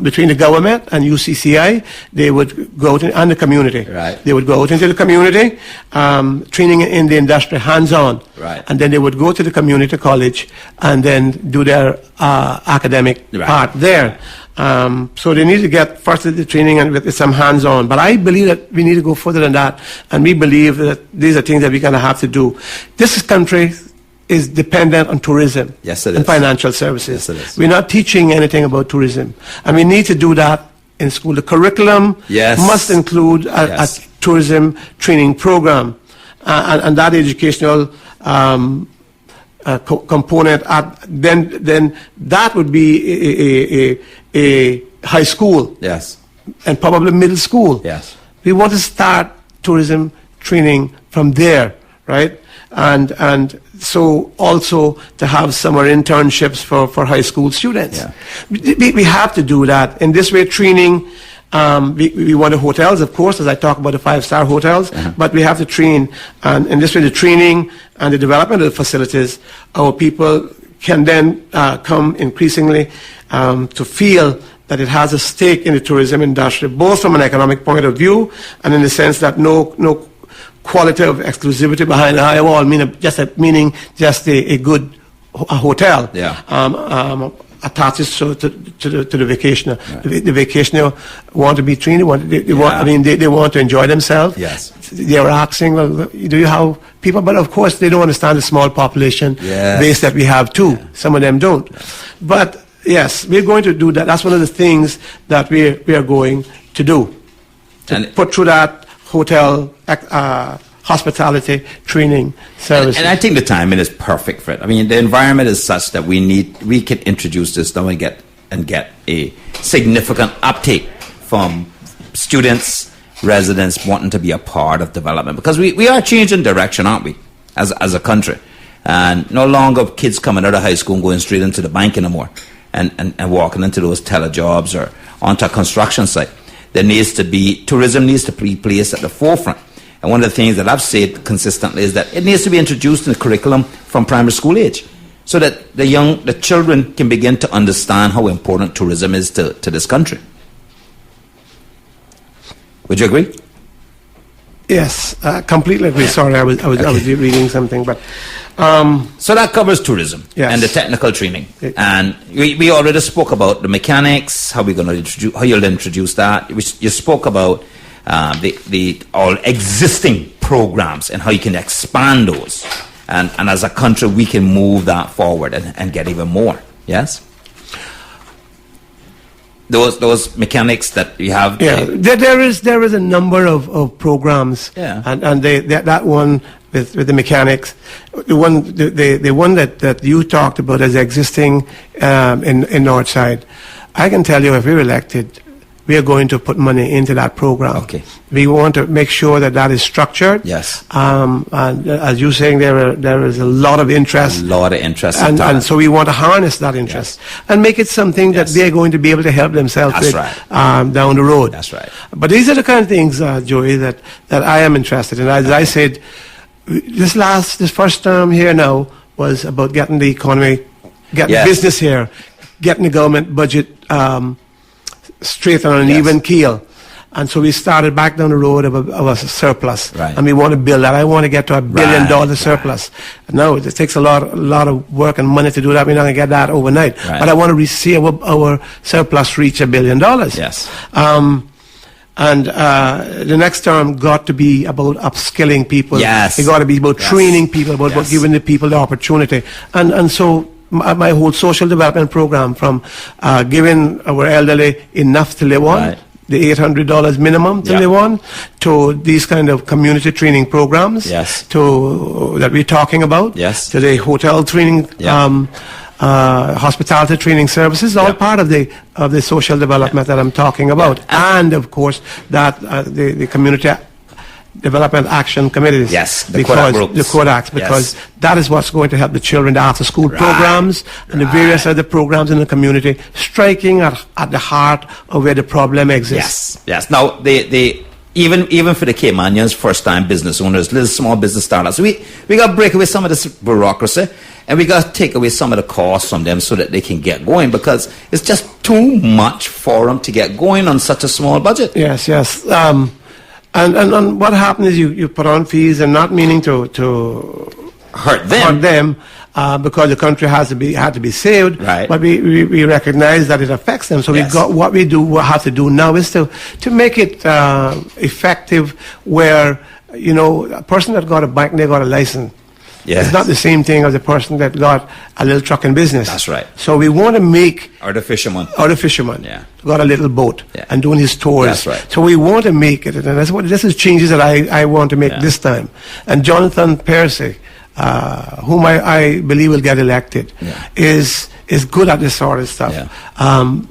B: between the government and UCCI. They would go out and the community.
C: Right.
B: They would go out into the community, training in the industry, hands-on.
C: Right.
B: And then they would go to the community college and then do their academic part there. So they need to get first the training and with some hands-on. But I believe that we need to go further than that, and we believe that these are things that we're going to have to do. This country is dependent on tourism.
C: Yes, it
B: and
C: is.
B: financial services.
C: Yes, it is.
B: We're not teaching anything about tourism, and we need to do that in school. The curriculum must include a tourism training program, and that educational component. Then that would be a high school.
C: Yes.
B: And probably middle school.
C: Yes.
B: We want to start tourism training from there, right? And so also to have summer internships for high school students.
C: Yeah.
B: We have to do that. In this way, training, we want the hotels, of course, as I talk about the 5-star hotels, but we have to train. And in this way, the training and the development of the facilities, our people can then come increasingly to feel that it has a stake in the tourism industry, both from an economic point of view and in the sense that no quality of exclusivity behind the high wall, meaning just a good hotel.
C: Yeah.
B: Attaches to the vacationer. Right. The vacationer want to be trained. They want to enjoy themselves.
C: Yes.
B: They are asking, well, do you have people? But of course, they don't understand the small population base that we have too. Yeah. Some of them don't. But yes, we're going to do that. That's one of the things that we are going to do. To put through that hotel hospitality training services.
C: And I think the timing is perfect for it. I mean, the environment is such that we can introduce this now and get a significant uptake from students, residents wanting to be a part of development. Because we are changing direction, aren't we, as a country? And no longer kids coming out of high school and going straight into the bank anymore and walking into those telejobs or onto a construction site. Tourism needs to be placed at the forefront. And one of the things that I've said consistently is that it needs to be introduced in the curriculum from primary school age, so that the children can begin to understand how important tourism is to this country. Would you agree?
B: Yes, completely agree. Sorry, I was reading something, but
C: so that covers tourism and the technical training. And we already spoke about the mechanics, how you'll introduce that. You spoke about all existing programs and how you can expand those, and as a country we can move that forward and get even more. Yes, those mechanics that you have.
B: Yeah, there is a number of programs. Yeah, and that one with the mechanics, the one that you talked about as existing in Northside. I can tell you, if we're elected, we are going to put money into that program.
C: Okay.
B: We want to make sure that is structured.
C: Yes.
B: And as you're saying, there is a lot of interest.
C: A lot of interest.
B: And so we want to harness that interest and make it something that they're going to be able to help themselves with down the road.
C: That's right.
B: But these are the kind of things, Joey, that I am interested in. As I said, this first term here now was about getting the economy, getting business here, getting the government budget straight on an even keel. And so we started back down the road of a surplus.
C: Right.
B: And we want to build that. I want to get to $1 billion surplus. No, it takes a lot of work and money to do that. We're not going to get that overnight.
C: Right.
B: But I want to see our surplus reach $1 billion.
C: Yes.
B: And the next term got to be about upskilling people.
C: Yes.
B: It got to be about training people, about giving the people the opportunity. And so my whole social development program, from giving our elderly enough to live on, the $800 minimum to live on, to these kind of community training programs, that we're talking about, to the hotel training, hospitality training services, all part of the social development that I'm talking about, and of course that the community development action committees.
C: Yes,
B: the Kodaks, because that is what's going to help the children, the after-school programs and the various other programs in the community, striking at the heart of where the problem exists.
C: Yes. Now, the even for the Caymanians, first-time business owners, little small business startups, we got to break away some of this bureaucracy, and we got to take away some of the costs from them so that they can get going, because it's just too much for them to get going on such a small budget.
B: Yes. And what happened is you put on fees, and not meaning to
C: Hurt them.
B: Because the country had to be saved.
C: Right.
B: But we recognize that it affects them. So
C: Yes.
B: we have to do now is to make it effective, where a person that got a bike, they got a license.
C: Yes.
B: It's not the same thing as a person that got a little trucking business.
C: That's right.
B: So we want to make
C: Or the fisherman.
B: yeah, got a little boat
C: Yeah.
B: and doing his tours.
C: That's right.
B: So we want to make it, and this is changes that I want to make
C: Yeah.
B: this time. And Jonathan Percy, whom I believe will get elected, is good at this sort of stuff.
C: Yeah.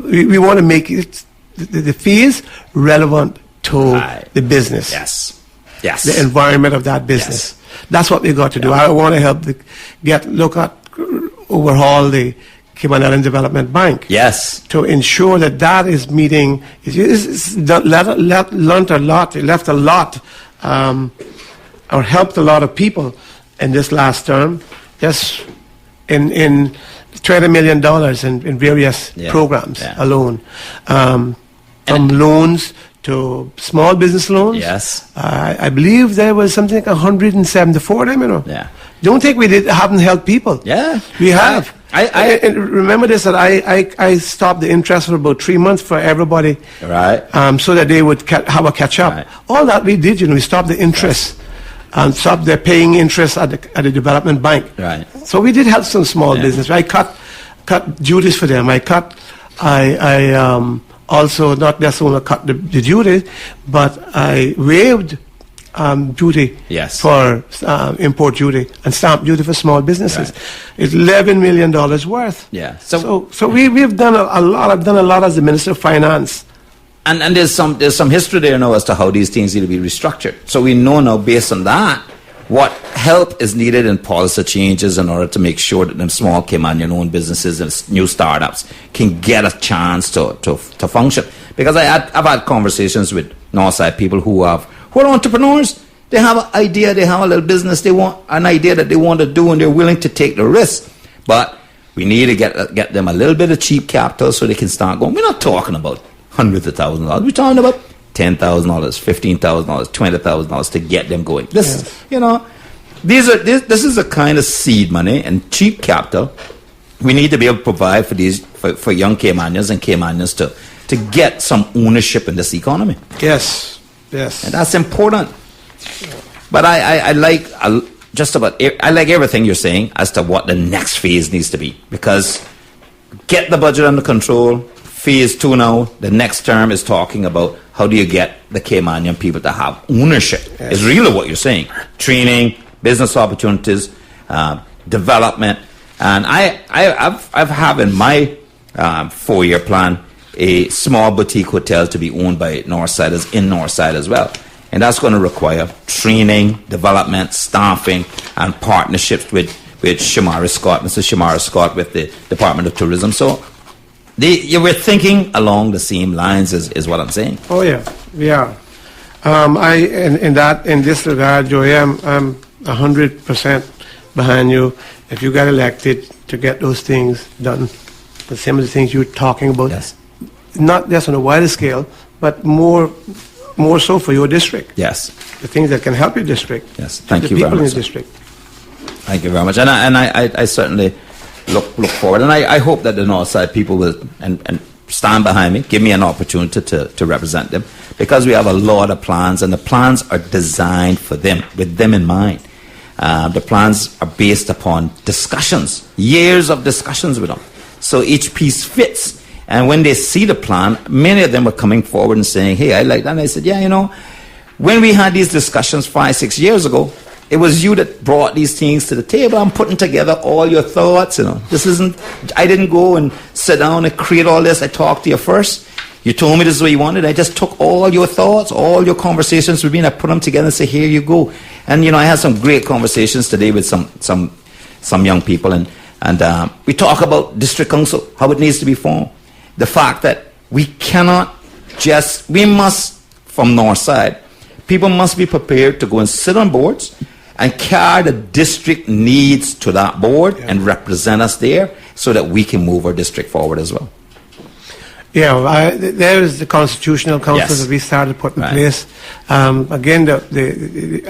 B: We want to make it the fees relevant to
C: Right.
B: the business,
C: Yes.
B: the environment of that business.
C: Yes.
B: That's what we got to do. I want to help overhaul the Cayman Island Development Bank.
C: Yes.
B: To ensure that is meeting, it's learned a lot, it left a lot, or helped a lot of people in this last term, just in $20 million in various programs alone. From loans to small business loans.
C: Yes.
B: I believe there was something like 174 of them,
C: Yeah.
B: Don't think we haven't helped people.
C: Yeah.
B: We have.
C: I
B: remember this, that I stopped the interest for about 3 months for everybody.
C: Right.
B: So that they would have a catch up.
C: Right.
B: All that we did, we stopped the interest. And stopped their paying interest at the development bank.
C: Right.
B: So we did help some small business. I cut duties for them. I also not just only cut the duties, but I waived duty for import duty and stamp duty for small businesses.
C: Right.
B: It's $11 million worth.
C: Yeah.
B: So we've done a lot. I've done a lot as the Minister of Finance.
C: And there's some history there now as to how these things need to be restructured. So we know now, based on that, what help is needed in policy changes in order to make sure that them small Caymanian-owned businesses and new startups can get a chance to function. Because I've had conversations with Northside people who are entrepreneurs. They have an idea, they have a little business, they want an idea that they want to do, and they're willing to take the risk. But we need to get them a little bit of cheap capital so they can start going. We're not talking about hundreds of thousands of dollars. We're talking about $10,000, $15,000, $20,000 to get them going. This is a kind of seed money and cheap capital we need to be able to provide for for young Caymanians and Caymanians to get some ownership in this economy.
B: Yes.
C: And that's important. But I like everything you're saying as to what the next phase needs to be, because get the budget under control. Phase 2 now, the next term is talking about how do you get the Caymanian people to have ownership.
B: Yes.
C: Is really what you're saying. Training, business opportunities, development. And I've have in my 4-year plan a small boutique hotel to be owned by Northsiders in Northside as well. And that's going to require training, development, staffing, and partnerships with Mrs. Shamara Scott with the Department of Tourism. So we're thinking along the same lines is what I'm saying.
B: Oh yeah, we are. In this regard, Joey, I'm 100% behind you. If you get elected, to get those things done, the same as the things you're talking about.
C: Yes.
B: Not just on a wider scale, but more so for your district.
C: Yes.
B: The things that can help your district.
C: Yes. Thank you
B: the
C: very
B: people in
C: much.
B: your district.
C: Thank you very much. And I certainly look forward, and I hope that the Northside people will and stand behind me, give me an opportunity to represent them, because we have a lot of plans, and the plans are designed for them, with them in mind. The plans are based upon discussions, years of discussions with them. So each piece fits. And when they see the plan, many of them are coming forward and saying, hey, I like that. And I said, when we had these discussions 5-6 years ago, it was you that brought these things to the table. I'm putting together all your thoughts. I didn't go and sit down and create all this. I talked to you first. You told me this is what you wanted. I just took all your thoughts, all your conversations with me, and I put them together and say, here you go. And, I had some great conversations today with some young people. And we talk about district council, how it needs to be formed. The fact that we must, from Northside, People must be prepared to go and sit on boards and carry the district needs to that board and represent us there so that we can move our district forward as well.
B: Yeah, there is the constitutional council
C: Yes.
B: that we started putting in
C: Right.
B: place. Again,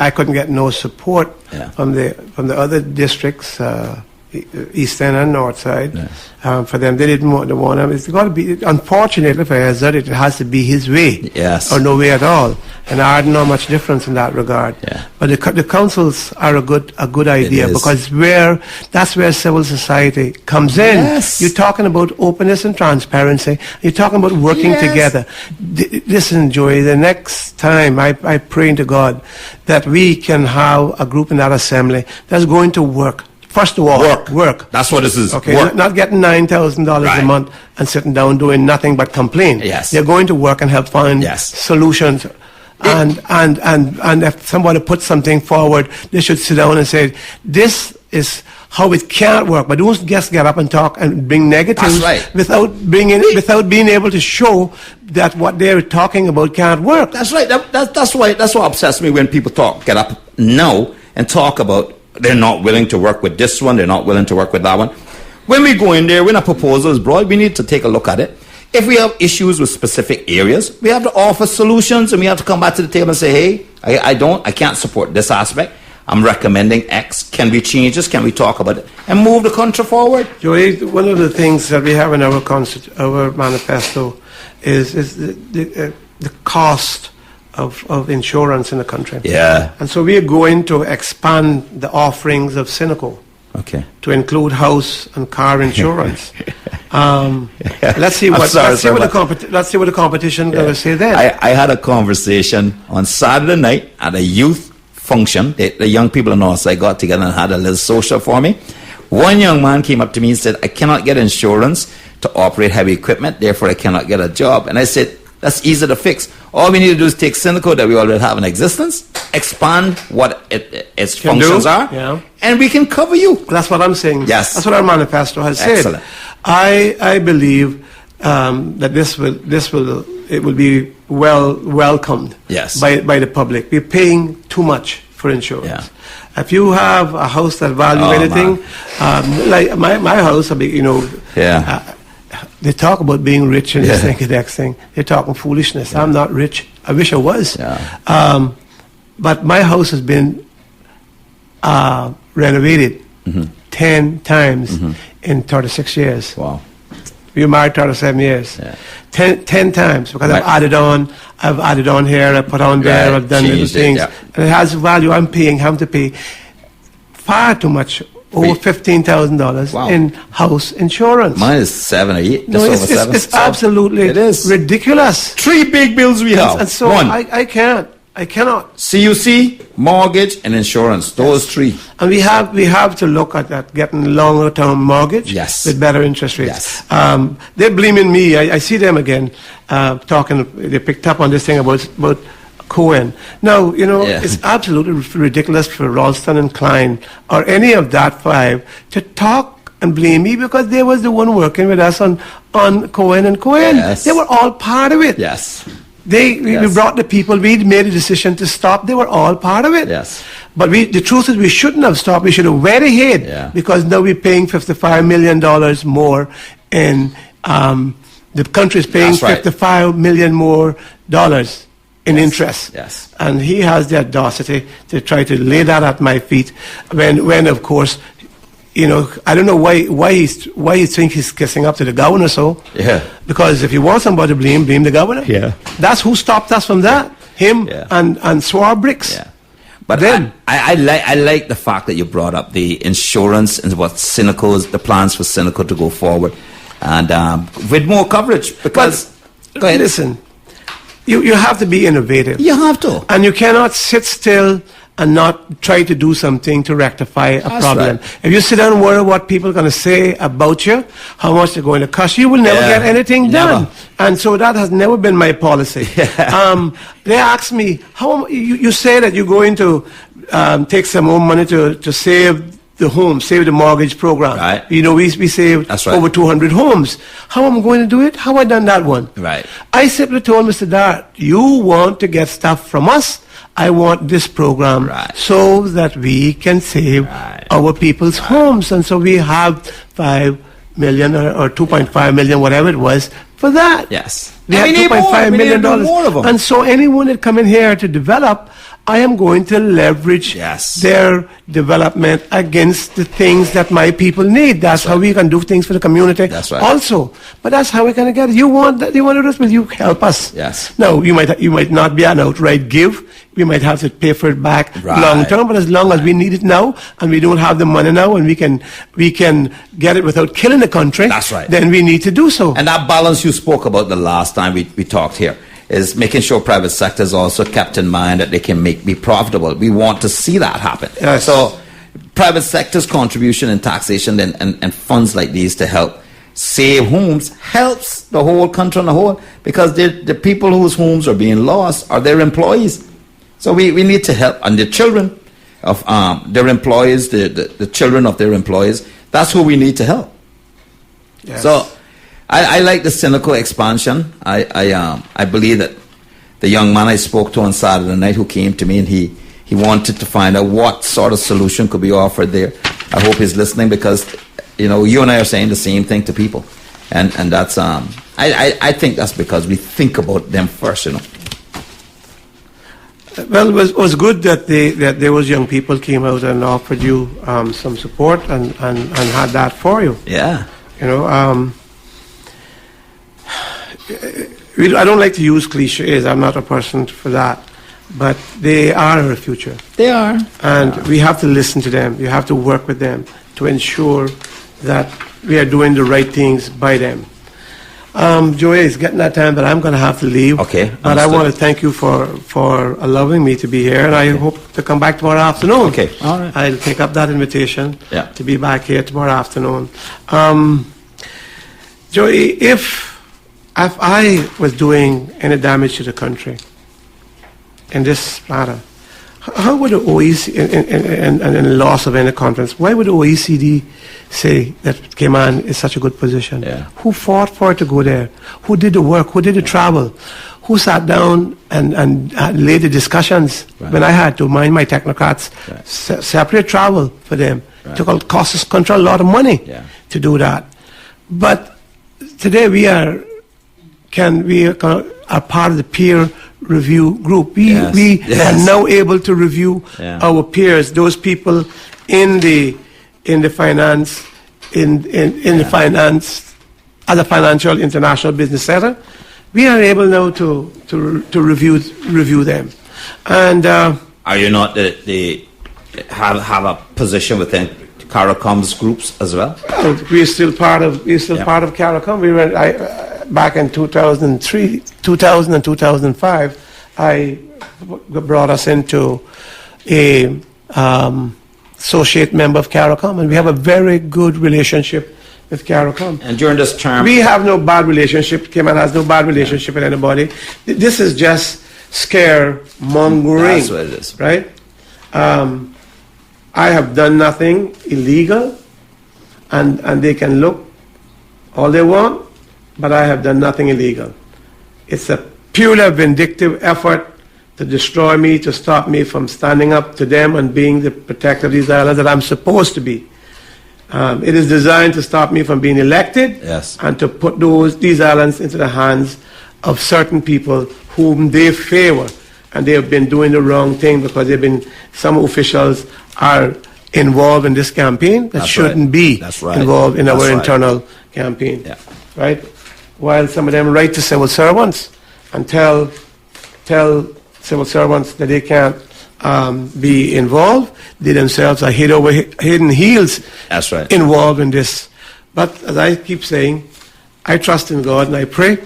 B: I couldn't get no support from the other districts, east end and north side. For them, they didn't want him. It's got to be. Unfortunately for Azad, it has to be his way,
C: Yes.
B: or no way at all. And I had not much difference in that regard.
C: Yeah.
B: But the councils are a good idea
C: is.
B: because that's where civil society comes in.
C: Yes.
B: You're talking about openness and transparency. You're talking about working
C: Yes.
B: together. Listen, Joey, the next time I pray to God that we can have a group in that assembly that's going to work. First of all, work.
C: That's what this is.
B: Okay,
C: Work.
B: not getting $9,000
C: Right.
B: a month and sitting down doing nothing but complain.
C: Yes.
B: They're going to work and help find
C: Yes.
B: solutions. And if somebody puts something forward, they should sit down and say, this is how it can't work. But don't just get up and talk and bring negatives
C: That's right.
B: without being able to show that what they're talking about can't work.
C: That's right. That's what upsets me when people get up now and talk about they're not willing to work with this one, they're not willing to work with that one. When we go in there, when a proposal is brought, we need to take a look at it. If we have issues with specific areas, we have to offer solutions and we have to come back to the table and say, hey, I can't support this aspect. I'm recommending X. Can we change this? Can we talk about it? And move the country forward.
B: Joey, one of the things that we have in our manifesto is the cost of insurance in the country.
C: Yeah.
B: And so we are going to expand the offerings of Cineco
C: Okay.
B: to include house and car insurance. Let's see
C: I'm
B: what
C: sorry,
B: let's see
C: sir,
B: what
C: but-
B: the competition going to say then.
C: I had a conversation on Saturday night at a youth function. The young people in Northside got together and had a little social for me. One young man came up to me and said, I cannot get insurance to operate heavy equipment, therefore I cannot get a job. And I said, that's easy to fix. All we need to do is take Cineco that we already have in existence, expand what its
B: Can
C: functions
B: do,
C: are,
B: yeah.
C: and we can cover you.
B: That's what I'm saying.
C: Yes.
B: That's what our manifesto has said.
C: Excellent.
B: I believe that it will be welcomed
C: Yes.
B: by the public. We're paying too much for insurance.
C: Yeah.
B: If you have a house that value
C: Oh,
B: anything, like my house,
C: Yeah.
B: they talk about being rich and this
C: Yeah.
B: thing, next thing. They're talking foolishness. I'm not rich. I wish I was.
C: Yeah.
B: But my house has been renovated 10 times in 36 years.
C: Wow.
B: We were married 37 years.
C: Yeah.
B: 10 times because
C: Right.
B: I've added on here, I put on there,
C: Right.
B: I've done little
C: Changed it,
B: things.
C: yeah.
B: And it has value. I'm having to pay far too much, over
C: Wait.
B: $15,000
C: Wow.
B: in house insurance.
C: Mine is 7 or 8.
B: No,
C: just over 7.
B: it's
C: So,
B: absolutely
C: it is.
B: ridiculous.
C: 3 big bills we have.
B: And so
C: One,
B: I cannot.
C: CUC, mortgage, and insurance. Those 3.
B: And we have to look at that, getting longer term mortgage
C: Yes.
B: with better interest rates.
C: Yes.
B: They're blaming me. I see them again talking. They picked up on this thing about Cohen. Now,
C: Yeah.
B: it's absolutely ridiculous for Ralston and Klein or any of that 5 to talk and blame me because they was the one working with us on Cohen and Cohen.
C: Yes.
B: They were all part of it.
C: Yes.
B: We
C: Yes.
B: brought the people, we made a decision to stop, they were all part of it.
C: Yes.
B: But the truth is we shouldn't have stopped, we should have went ahead
C: Yeah.
B: because now we're paying $55 million more in, the country's paying
C: That's right.
B: $55 million more in interest.
C: Yes.
B: And he has the audacity to try to lay that at my feet when of course, I don't know why he thinks he's kissing up to the governor so.
C: Yeah.
B: Because if you want somebody to blame the governor.
C: Yeah.
B: That's who stopped us from that. Him
C: Yeah.
B: and Swarbricks.
C: Yeah. But
B: Then-
C: I like the fact that you brought up the insurance and what the plans for Cineco to go forward and with more coverage because go ahead.
B: Listen, you have to be innovative.
C: You have to.
B: And you cannot sit still and not try to do something to rectify a
C: That's
B: problem.
C: right.
B: If you sit down and worry what people are going to say about you, how much they're going to cost you, will never
C: Yeah,
B: get anything done.
C: never.
B: And so that has never been my policy. They ask me, how you say that you're going to take some more money to save the home, save the mortgage program.
C: Right.
B: You know, we saved
C: That's right.
B: over 200 homes. How am I going to do it? How I done that one?
C: Right.
B: I simply told Mr. Dart, you want to get stuff from us. I want this program
C: Right.
B: so that we can save
C: Right.
B: our people's homes. And so we have 5 million or 2.5 million, whatever it was, for that.
C: Yes.
B: We
C: And
B: have
C: we need more.
B: $2.5
C: We need
B: million
C: to do
B: dollars.
C: more of 'em.
B: And so anyone that come in here to develop, I am going to leverage
C: Yes.
B: their development against the things that my people need. That's how we can do things for the community
C: That's right.
B: also. But that's how we're going to get it. You want that? You want to do this? Will you help us?
C: Yes.
B: Now, you might not be an outright give. We might have to pay for it back
C: Right.
B: long term. But as long as we need it now and we don't have the money now and we can get it without killing the country,
C: That's right.
B: then we need to do so.
C: And that balance you spoke about the last time we talked here is making sure private sector is also kept in mind that they can be profitable. We want to see that happen.
B: Yes.
C: So private sector's contribution in taxation and funds like these to help save homes helps the whole country on the whole, because the people whose homes are being lost are their employees. So we need to help, and the children of their employees, the children of their employees, that's who we need to help.
B: Yes.
C: So I like the cynical expansion. I believe that the young man I spoke to on Saturday night who came to me and he wanted to find out what sort of solution could be offered there. I hope he's listening, because you and I are saying the same thing to people, and that's I think that's because we think about them first.
B: Well, it was good that there was young people came out and offered you some support and had that for you.
C: Yeah.
B: I don't like to use cliches. I'm not a person for that. But they are our future.
C: They are.
B: And we have to listen to them. You have to work with them to ensure that we are doing the right things by them. Joey, it's getting that time, but I'm going to have to leave.
C: Okay,
B: But I
C: understood.
B: want to thank you for allowing me to be here, and I hope to come back tomorrow afternoon.
C: Okay, all right.
B: I'll take up that invitation
C: Yeah.
B: to be back here tomorrow afternoon. Joey, if I was doing any damage to the country in this matter, how would the OECD, and the loss of any confidence, why would the OECD say that Cayman is such a good position?
C: Yeah.
B: Who fought for it to go there? Who did the work? Who did the travel? Who sat down and laid the discussions when I had to mind my technocrats, separate travel for them? Took cost this country a lot of money to do that. But today we are part of the peer review group. We are now able to review our peers, those people in the finance the finance as a financial international business center. We are able now to review them. And
C: Are you not have a position within CARICOM's groups as well?
B: we're still part of CARICOM. We were back in 2000 and 2005. I brought us into a associate member of CARICOM, and we have a very good relationship with CARICOM.
C: And during this term,
B: We have no bad relationship. Cayman has no bad relationship with anybody. This is just scaremongering.
C: That's what it is.
B: Right? I have done nothing illegal, and they can look all they want, but I have done nothing illegal. It's a purely vindictive effort to destroy me, to stop me from standing up to them and being the protector of these islands that I'm supposed to be. It is designed to stop me from being elected and to put these islands into the hands of certain people whom they favor. And they have been doing the wrong thing because some officials are involved in this campaign that shouldn't be involved in our internal campaign. Right? While some of them write to civil servants and tell civil servants that they can't be involved, they themselves are head over head and heels involved in this. But as I keep saying, I trust in God and I pray,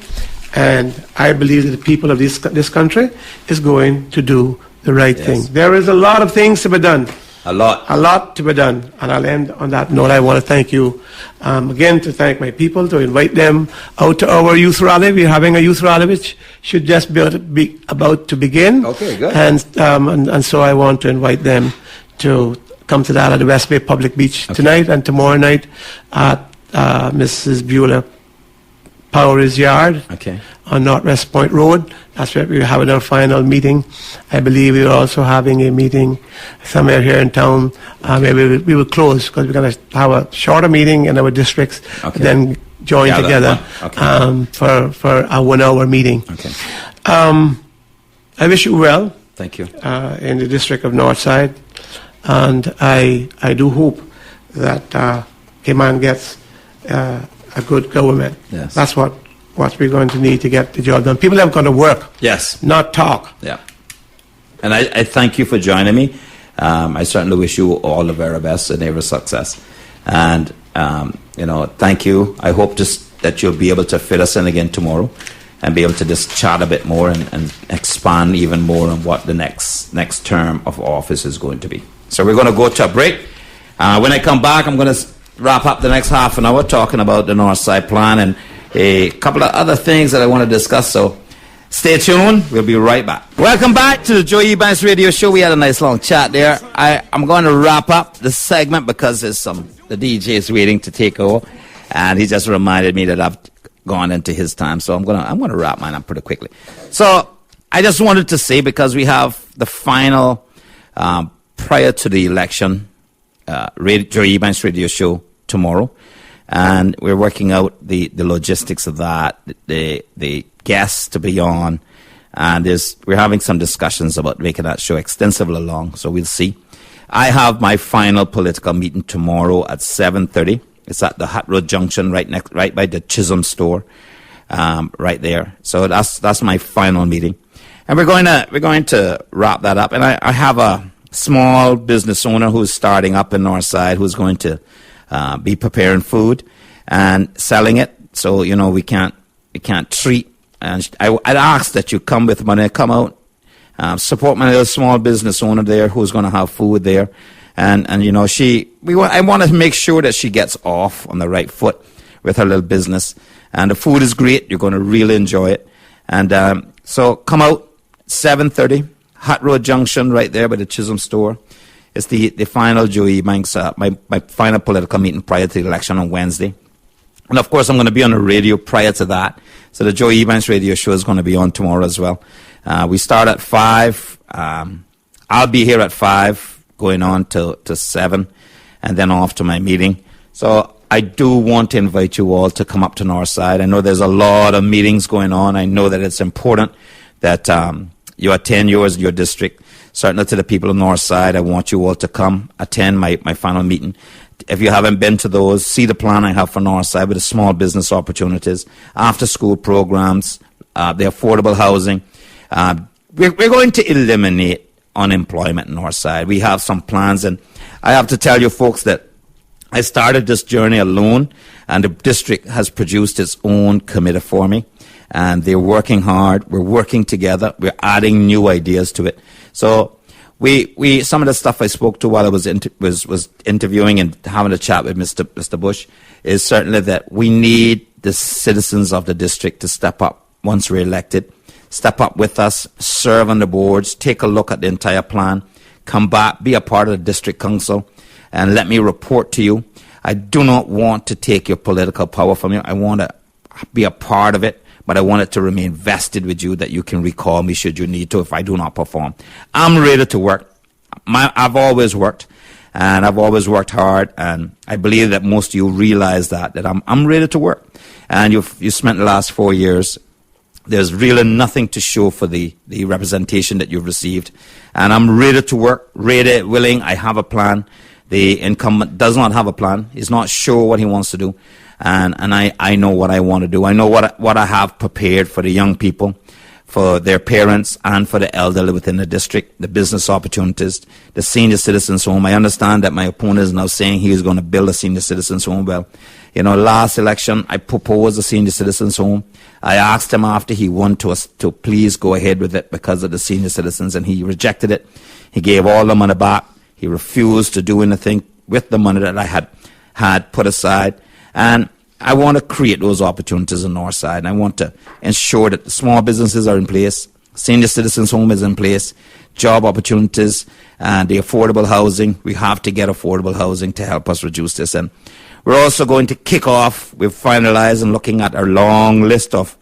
B: and I believe that the people of this country is going to do the right thing. There is a lot of things to be done. A lot to be done. And I'll end on that note. I want to thank you again, to thank my people, to invite them out to our youth rally. We're having a youth rally which should just be about to begin.
C: Okay, good.
B: And so I want to invite them to come to that at the West Bay Public Beach tonight and tomorrow night at Mrs. Beulah Power's yard on Northwest Point Road. That's where we're having our final meeting. I believe we're also having a meeting somewhere here in town. Maybe we will close because we're going to have a shorter meeting in our districts, then join together for a 1 hour meeting. I wish you well.
C: Thank you.
B: In the District of Northside. And I do hope that Cayman gets a good government.
C: Yes.
B: That's what we're going to need to get the job done. People have got to work.
C: Yes.
B: Not talk.
C: Yeah. And I thank you for joining me. I certainly wish you all the very best and every success. And, thank you. I hope that you'll be able to fit us in again tomorrow and be able to just chat a bit more and expand even more on what the next term of office is going to be. So we're going to go to a break. When I come back, I'm going to wrap up the next half an hour talking about the North Side Plan and a couple of other things that I want to discuss. So stay tuned. We'll be right back. Welcome back to the Joe Ebanks Radio Show. We had a nice long chat there. I'm going to wrap up the segment because there's the DJ is waiting to take over, and he just reminded me that I've gone into his time. So I'm going to wrap mine up pretty quickly. So I just wanted to say, because we have the final prior to the election Joe Ebanks Radio Show tomorrow, and we're working out the logistics of that, the guests to be on, and we're having some discussions about making that show extensively long, so we'll see. I have my final political meeting tomorrow at 7:30. It's at the Hut Road Junction, right by the Chisholm store, right there. So that's my final meeting, and we're going to wrap that up. And I have a small business owner who's starting up in Northside who's going to be preparing food and selling it. So we can't treat. And I'd ask that you come with money, come out, support my little small business owner there who's going to have food there. And I want to make sure that she gets off on the right foot with her little business. And the food is great. You're going to really enjoy it. And so come out, 7:30, Hut Road Junction, right there by the Chisholm store. It's the final Joe Ebanks, my final political meeting prior to the election on Wednesday. And of course, I'm going to be on the radio prior to that. So the Joe Ebanks Radio Show is going to be on tomorrow as well. We start at 5. I'll be here at 5. Going on to 7, and then off to my meeting. So I do want to invite you all to come up to Northside. I know there's a lot of meetings going on. I know that it's important that you attend yours in your district. Certainly to the people of Northside, I want you all to come attend my final meeting. If you haven't been to those, see the plan I have for Northside with the small business opportunities, after-school programs, the affordable housing. We're going to eliminate unemployment in Northside. We have some plans, and I have to tell you folks that I started this journey alone, and the district has produced its own committee for me, and they're working hard. We're working together. We're adding new ideas to it. So we some of the stuff I spoke to while I was interviewing and having a chat with Mr. Bush is certainly that we need the citizens of the district to step up once we're elected. Step up with us, serve on the boards, take a look at the entire plan, come back, be a part of the district council, and let me report to you. I do not want to take your political power from you. I want to be a part of it, but I want it to remain vested with you, that you can recall me should you need to if I do not perform. I'm ready to work. I've always worked, and I've always worked hard, and I believe that most of you realize that I'm ready to work. And you spent the last 4 years. There's really nothing to show for the representation that you've received. And I'm ready to work, ready, willing. I have a plan. The incumbent does not have a plan. He's not sure what he wants to do. And I know what I want to do. I know what I have prepared for the young people, for their parents, and for the elderly within the district, the business opportunities, the senior citizens home. I understand that my opponent is now saying he is going to build a senior citizens home. Well, last election, I proposed a senior citizens home. I asked him after he won to please go ahead with it because of the senior citizens, and he rejected it. He gave all the money back. He refused to do anything with the money that I had put aside. And I want to create those opportunities in Northside, and I want to ensure that the small businesses are in place,
A: Senior citizens home is in place, job opportunities, and the affordable housing. We have to get affordable housing to help us reduce this. And we're also going to kick off, we've finalized and looking at our long list of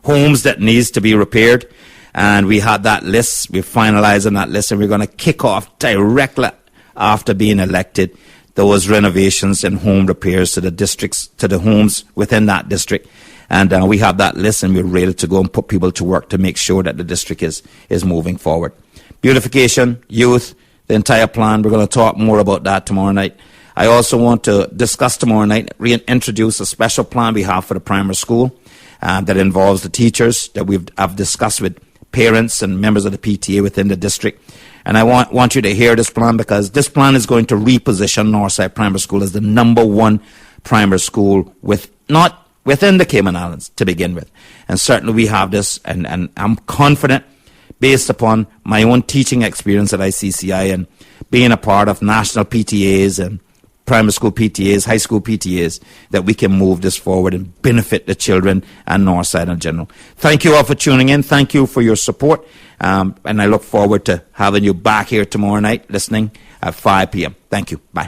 A: homes that needs to be repaired. And we had that list, we're finalizing that list, and we're going to kick off directly after being elected those renovations and home repairs to the districts, to the homes within that district. And we have that list, and we're ready to go and put people to work to make sure that the district is moving forward. Beautification, youth, the entire plan. We're going to talk more about that tomorrow night. I also want to discuss tomorrow night, reintroduce a special plan we have for the primary school that involves the teachers that I've discussed with parents and members of the PTA within the district. And I want you to hear this plan, because this plan is going to reposition Northside Primary School as the #1 primary school not within the Cayman Islands to begin with. And certainly we have this, and I'm confident, based upon my own teaching experience at ICCI and being a part of national PTAs and primary school PTAs, high school PTAs, that we can move this forward and benefit the children and Northside in general. Thank you all for tuning in. Thank you for your support. And I look forward to having you back here tomorrow night listening at 5 p.m. Thank you. Bye.